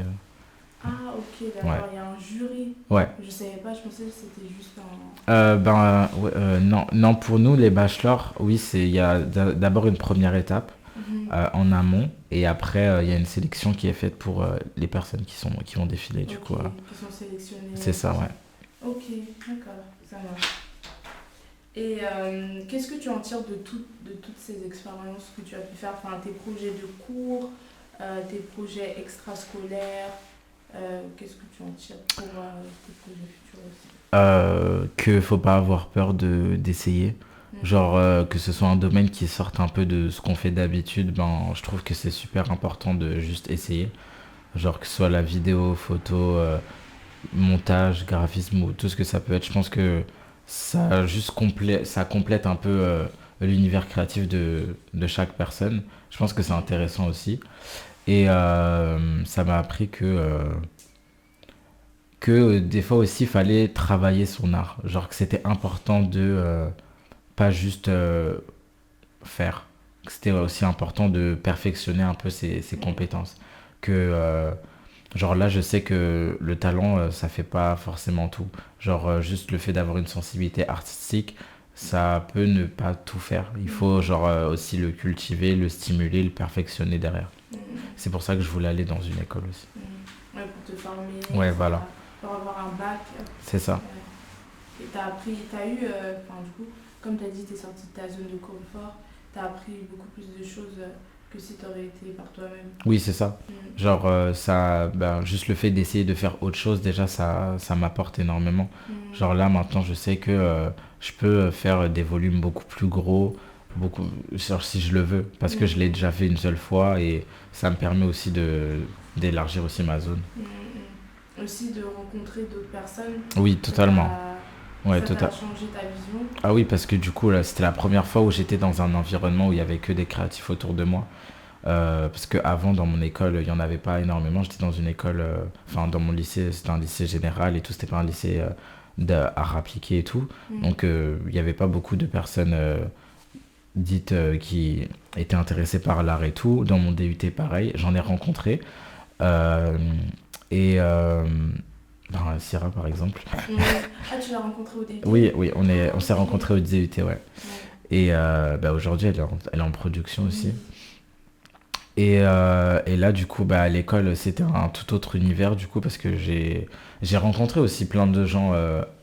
Ah, ok, Ouais. d'accord, il y a un jury. Ouais. Je savais pas, je pensais que c'était juste un. Ouais, non, non, pour nous, les bachelors, oui, il y a d'abord une première étape en amont, et après, il y a une sélection qui est faite pour les personnes qui vont défiler, du coup. Ok, qui sont sélectionnés. C'est ça, ouais. Ok, d'accord, ça marche. Et qu'est-ce que tu en tires de toutes ces expériences que tu as pu faire, enfin tes projets de cours, tes projets extrascolaires, qu'est-ce que tu en tires pour tes projets futurs aussi? Que faut pas avoir peur d'essayer. Genre, que ce soit un domaine qui sorte un peu de ce qu'on fait d'habitude, ben, je trouve que c'est super important de juste essayer. Genre, que ce soit la vidéo, photo, montage, graphisme ou tout ce que ça peut être. Je pense que ça complète un peu l'univers créatif de chaque personne. Je pense que c'est intéressant aussi. Et ça m'a appris que des fois aussi, il fallait travailler son art. Genre que c'était important de pas juste faire. Que c'était aussi important de perfectionner un peu ses compétences. Que genre là, je sais que le talent, ça fait pas forcément tout. Genre juste le fait d'avoir une sensibilité artistique, ça peut ne pas tout faire. Il faut genre aussi le cultiver, le stimuler, le perfectionner derrière. C'est pour ça que je voulais aller dans une école aussi. Ouais, pour te former, Ouais, voilà. pour avoir un bac. C'est ça. Et t'as eu, enfin du coup, comme t'as dit, t'es sorti de ta zone de confort, t'as appris beaucoup plus de choses que si t'aurais été par toi-même. Oui, c'est ça. Genre, ça, ben, juste le fait d'essayer de faire autre chose, déjà, ça m'apporte énormément. Genre là, maintenant, je sais que je peux faire des volumes beaucoup plus gros, genre, si je le veux, parce que je l'ai déjà fait une seule fois et ça me permet aussi d'élargir aussi ma zone. Aussi de rencontrer d'autres personnes. Oui, totalement. Ouais, Ça t'a changé ta vision. Ah oui, parce que du coup, là, c'était la première fois où j'étais dans un environnement où il y avait que des créatifs autour de moi. Parce qu'avant, dans mon école, il n'y en avait pas énormément. J'étais dans une école, enfin, dans mon lycée, c'était un lycée général et tout, c'était pas un lycée d'art appliqué et tout. Donc, il n'y avait pas beaucoup de personnes dites qui étaient intéressées par l'art et tout. Dans mon DUT, pareil, j'en ai rencontré. Euh, et ben, Syrah, par exemple. Ah, tu l'as rencontrée au DUT? Oui, oui, on s'est rencontrés au DUT, ouais. Et bah, aujourd'hui, elle est en production aussi. Et là, du coup, bah, à l'école, c'était un tout autre univers, du coup, parce que j'ai rencontré aussi plein de gens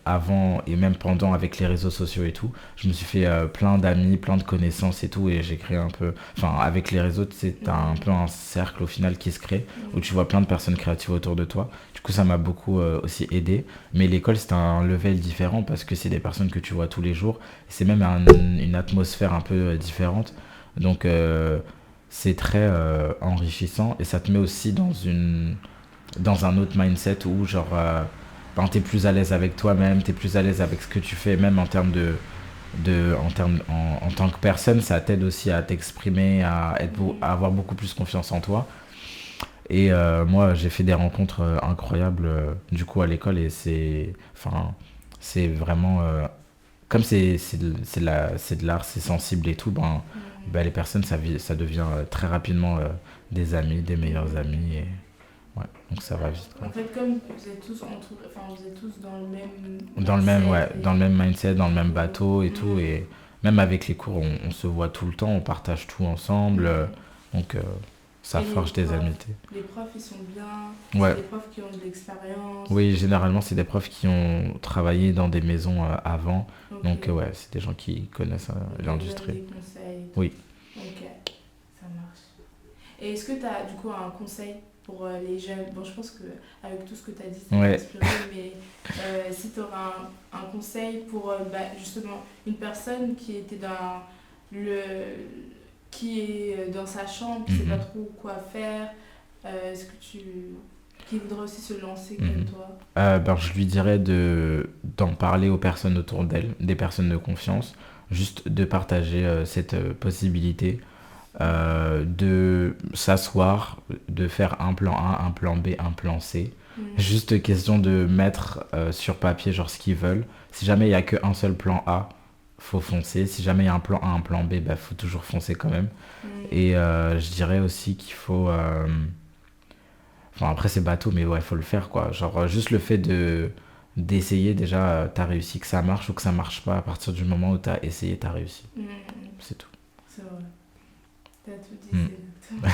avant et même pendant avec les réseaux sociaux et tout. Je me suis fait plein d'amis, plein de connaissances et tout, et j'ai créé un peu... Enfin, avec les réseaux, c'est un peu un cercle au final qui se crée, où tu vois plein de personnes créatives autour de toi. Du coup, ça m'a beaucoup aussi aidé. Mais l'école, c'est un level différent, parce que c'est des personnes que tu vois tous les jours. C'est même une atmosphère un peu différente. Donc... c'est très enrichissant et ça te met aussi dans un autre mindset où genre ben, t'es plus à l'aise avec toi-même, t'es plus à l'aise avec ce que tu fais, même en termes en tant que personne, ça t'aide aussi à t'exprimer, à avoir beaucoup plus confiance en toi. Et moi, j'ai fait des rencontres incroyables du coup à l'école et c'est vraiment comme c'est de l'art, c'est sensible et tout, ben, les personnes, ça devient très rapidement des amis, des meilleurs amis. Et, ouais, donc ça va vite. Quoi. En fait, comme vous êtes tous enfin, vous êtes tous dans le même Dans le même mindset, dans le même bateau et tout. Et même avec les cours, on se voit tout le temps, on partage tout ensemble. Donc ça forge des amitiés. Les profs, ils sont bien. Ouais. C'est des profs qui ont de l'expérience. Oui, généralement, c'est des profs qui ont travaillé dans des maisons avant. Okay. Donc, ouais, c'est des gens qui connaissent l'industrie. Des conseils. Oui. Ok, ça marche. Et est-ce que tu as du coup un conseil pour les jeunes. Bon, je pense qu'avec tout ce que tu as dit, ça m'a Ouais. inspiré, mais si tu auras un conseil pour justement une personne qui était le, qui est dans sa chambre, qui ne sait pas Mhm. trop quoi faire, est-ce que qui voudrait aussi se lancer Mhm. comme toi? Ben, je lui dirais d'en parler aux personnes autour d'elle, des personnes de confiance, juste de partager cette possibilité, de s'asseoir, de faire un plan A, un plan B, un plan C. Mm. Juste question de mettre sur papier genre ce qu'ils veulent. Si jamais il n'y a qu'un seul plan A, faut foncer. Si jamais il y a un plan A, un plan B, bah, faut toujours foncer quand même. Mm. Et je dirais aussi qu'il faut... Enfin, après, c'est bateau, mais ouais, faut le faire, quoi. Genre, juste le fait d'essayer, déjà, t'as réussi. Que ça marche ou que ça marche pas, à partir du moment où t'as essayé, t'as réussi. Mm. C'est tout. C'est vrai. T'as tout dit, Mm. c'est exactement.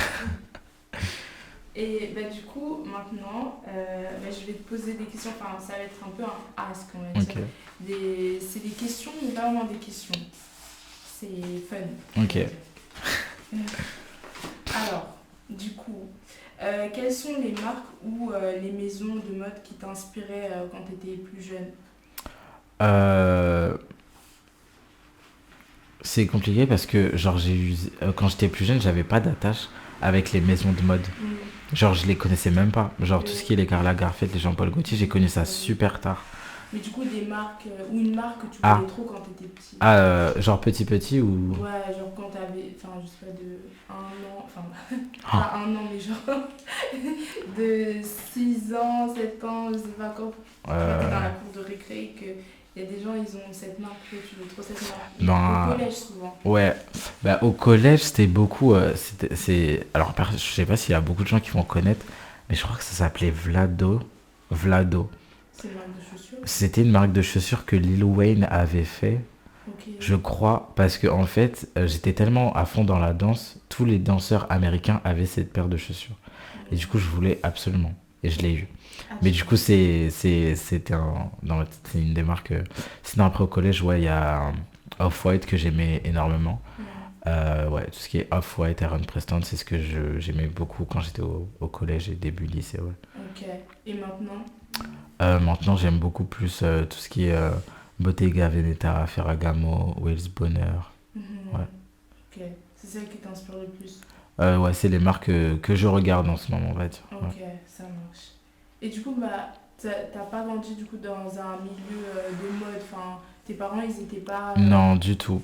Et bah, du coup, maintenant, je vais te poser des questions. Enfin, ça va être un peu un ask, on va dire. Ok. C'est des questions, mais pas vraiment des questions. C'est fun. Ok. Alors, du coup, quelles sont les marques ou les maisons de mode qui t'inspiraient quand tu étais plus jeune? Euh, c'est compliqué parce que, genre, quand j'étais plus jeune, j'avais pas d'attache avec les maisons de mode. Mm. Genre, je les connaissais même pas. Genre, tout ce qui est Le- les Karl Lagerfeld, les Jean-Paul Gaultier, j'ai connu ça super tard. Mais du coup, des marques ou une marque que tu Ah, voulais trop quand tu étais petit. genre petit ou... Ouais, genre quand t'avais, enfin, je sais pas, de un an, enfin, Ah, pas un an, mais genre de 6 ans, 7 ans, je sais pas quand, quand t'es dans euh, la cour de récré, et que il y a des gens, ils ont cette marque, toi, tu veux trop cette marque. Au ben, collège, souvent. ouais. Bah, au collège, c'était beaucoup... Alors, je sais pas s'il y a beaucoup de gens qui vont connaître, mais je crois que ça s'appelait Vlado. Vlado. C'est une marque de chaussures. C'était une marque de chaussures que Lil Wayne avait fait, Ok. je crois, parce que en fait, j'étais tellement à fond dans la danse, tous les danseurs américains avaient cette paire de chaussures. Et du coup, je voulais absolument. Et je l'ai eu. Ah, Mais tu du coup, c'était c'est une des marques. Sinon, après, au collège, ouais, il y a Off-White que j'aimais énormément. Ouais, tout ce qui est Off-White, Aaron Preston, c'est ce que j'aimais beaucoup quand j'étais au collège et début lycée, ouais. Ok. Et maintenant? Maintenant, j'aime beaucoup plus tout ce qui est Bottega Veneta, Ferragamo, Wales Bonner. Mhm. Ouais. Ok. C'est celle qui t'inspire le plus. Ouais, c'est les marques que je regarde en ce moment, on va dire. Ouais. Ok, ça marche. Et du coup, bah, t'as pas grandi du coup dans un milieu de mode, enfin, tes parents, ils étaient pas... Non, du tout.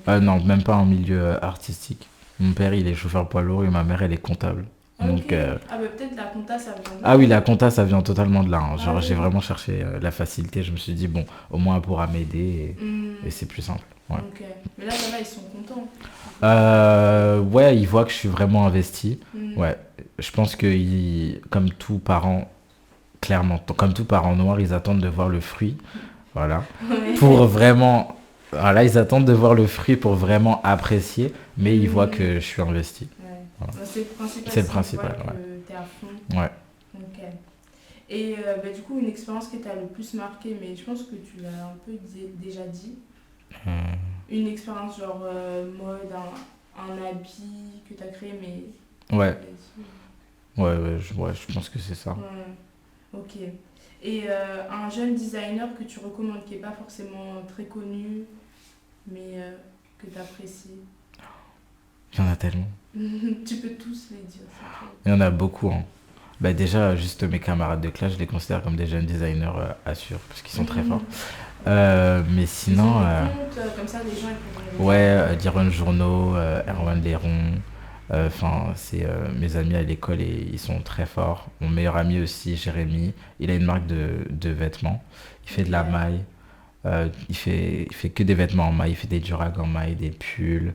Ok. Non, même pas en milieu artistique. Mon père, il est chauffeur poids lourd et ma mère, elle est comptable. Ok. Donc, Ah bah peut-être la compta, ça vient de ah là. oui, la compta, ça vient totalement de là, hein. Ah Genre, j'ai oui. vraiment cherché la facilité. Je me suis dit, bon, au moins, elle pourra m'aider et Hmm. c'est plus simple. Ouais. Ok. Mais là, ça va, ils sont contents. Ouais, il voit que je suis vraiment investi. Hmm. Ouais, je pense que comme tout parent, clairement, comme tout parent noir, ils attendent de voir le fruit. Voilà. Ouais. Pour vraiment. Voilà, ils attendent de voir le fruit pour vraiment apprécier, mais ils voient Hmm. que je suis investi. Ouais. Voilà. Bah, c'est le principal. C'est le s'ils principal, voient ouais. que t'es à fond. Ouais. Ok. Et bah, du coup, une expérience qui t'a le plus marqué, mais je pense que tu l'as un peu déjà dit. Hum, Une expérience genre mode, un habit que t'as créé, mais... Ouais, Vas-y. ouais, je pense que c'est ça. Ouais. Ok. Et un jeune designer que tu recommandes, qui n'est pas forcément très connu, mais que tu apprécies. Il y en a tellement. Tu peux tous les dire. Il y en a beaucoup, hein. Bah déjà, juste mes camarades de classe, je les considère comme des jeunes designers assurés, parce qu'ils sont très forts. Mais Ils sinon, ont des comptes, comme ça, les gens ils peuvent ouais, regarder. Diron Journeau, Erwan Léron, enfin, c'est mes amis à l'école et ils sont très forts. Mon meilleur ami aussi, Jérémy, il a une marque de vêtements. Il fait de la Ok. maille. Il fait que des vêtements en maille. Il fait des durags en maille, des pulls.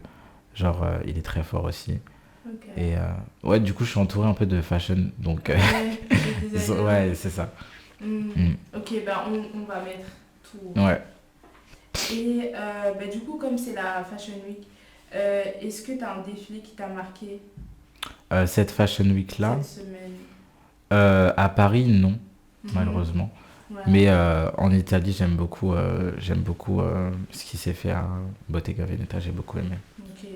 Genre, il est très fort aussi. Ok. Et ouais, du coup, je suis entouré un peu de fashion. Donc, Ouais, des designers. ouais, c'est ça. Hmm. Mm. Ok, bah on va mettre tout. Ouais. Et bah, du coup, comme c'est la Fashion Week, est-ce que tu as un défilé qui t'a marqué Cette Fashion Week-là, cette semaine? à Paris, non, Mhm. malheureusement. Ouais. Mais en Italie, j'aime beaucoup ce qui s'est fait à Bottega Veneta, j'ai beaucoup aimé. Ok.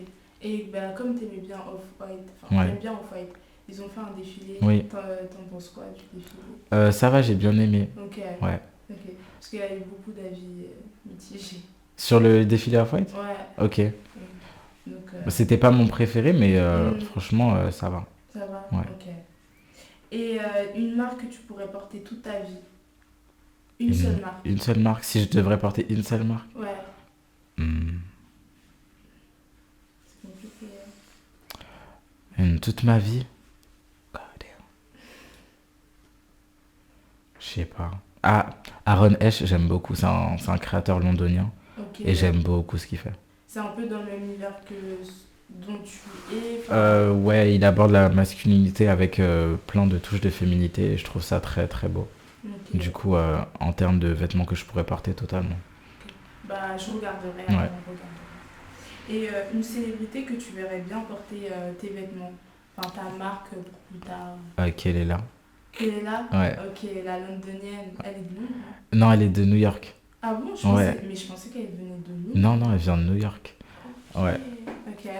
Et bah, comme tu aimais bien Off-White, enfin, Ouais. t'aimes bien Off-White, ils ont fait un défilé. Oui. T'en penses quoi du défilé? Ça va, j'ai bien aimé. Ok. Ouais. Ok. Parce qu'il y a eu beaucoup d'avis mitigés. Sur le défilé Off-White? Ouais. Ok. Donc, C'était pas mon préféré, mais Mm. franchement, ça va. ça va? Ouais. Ok. Et une marque que tu pourrais porter toute ta vie? Une seule marque? Une seule marque? Si je devrais porter une seule marque? Ouais. Hmm. C'est compliqué. Toute ma vie? God damn. Je sais pas. Ah, Aaron Esch, j'aime beaucoup. C'est un créateur londonien. Ok. Et j'aime beaucoup ce qu'il fait. C'est un peu dans le même univers que dont tu es. Ouais, il aborde la masculinité avec plein de touches de féminité et je trouve ça très très beau. Ok. Du coup, en termes de vêtements que je pourrais porter totalement. Bah, je regarderai. Ouais. Alors, on regardera. Et une célébrité que tu verrais bien porter tes vêtements? Enfin, ta marque pour plus tard. Qu'elle est là? Elle est là? Ouais. Ok, la londonienne. Elle est de Londres, Non, elle est de New York. ah bon? Ouais. Mais je pensais qu'elle venait de Londres. Non, non, elle vient de New York. Ok, Ouais. ok,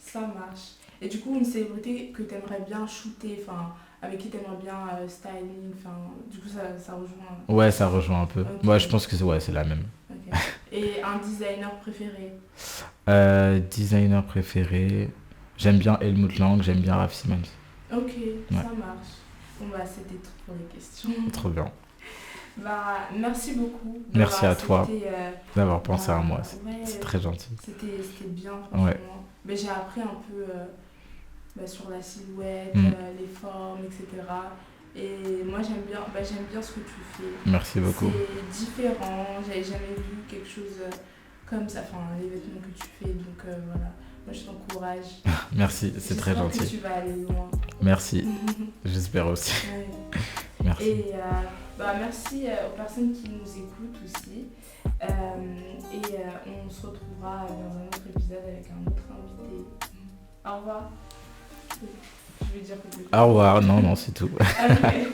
ça marche. Et du coup, une célébrité que t'aimerais bien shooter, enfin, avec qui t'aimerais bien styling, enfin, du coup, ça rejoint. Ouais, ça rejoint un peu. Ok. Ouais, je pense que c'est la même. Ok. Et un designer préféré? Designer préféré. J'aime bien Helmut Lang, j'aime bien Raf Simons. Ok, ça marche. Bon, bah, c'était tout pour les questions. Trop bien. Bah, merci beaucoup. Merci à toi accepté, d'avoir pensé à moi. ouais, C'est très gentil. c'était bien, franchement. Ouais. Mais j'ai appris un peu sur la silhouette, Mm. les formes, etc. Et moi, j'aime bien ce que tu fais. Merci beaucoup. C'est différent, j'avais jamais vu quelque chose comme ça, enfin, les vêtements que tu fais. Donc voilà, moi, je t'encourage. Merci, c'est très J'espère que gentil. tu vas aller loin. Merci, j'espère aussi. Ouais. Merci. Et merci aux personnes qui nous écoutent aussi. On se retrouvera dans un autre épisode avec un autre invité. Au revoir. Je vais dire que Au revoir, non, c'est tout. Ok.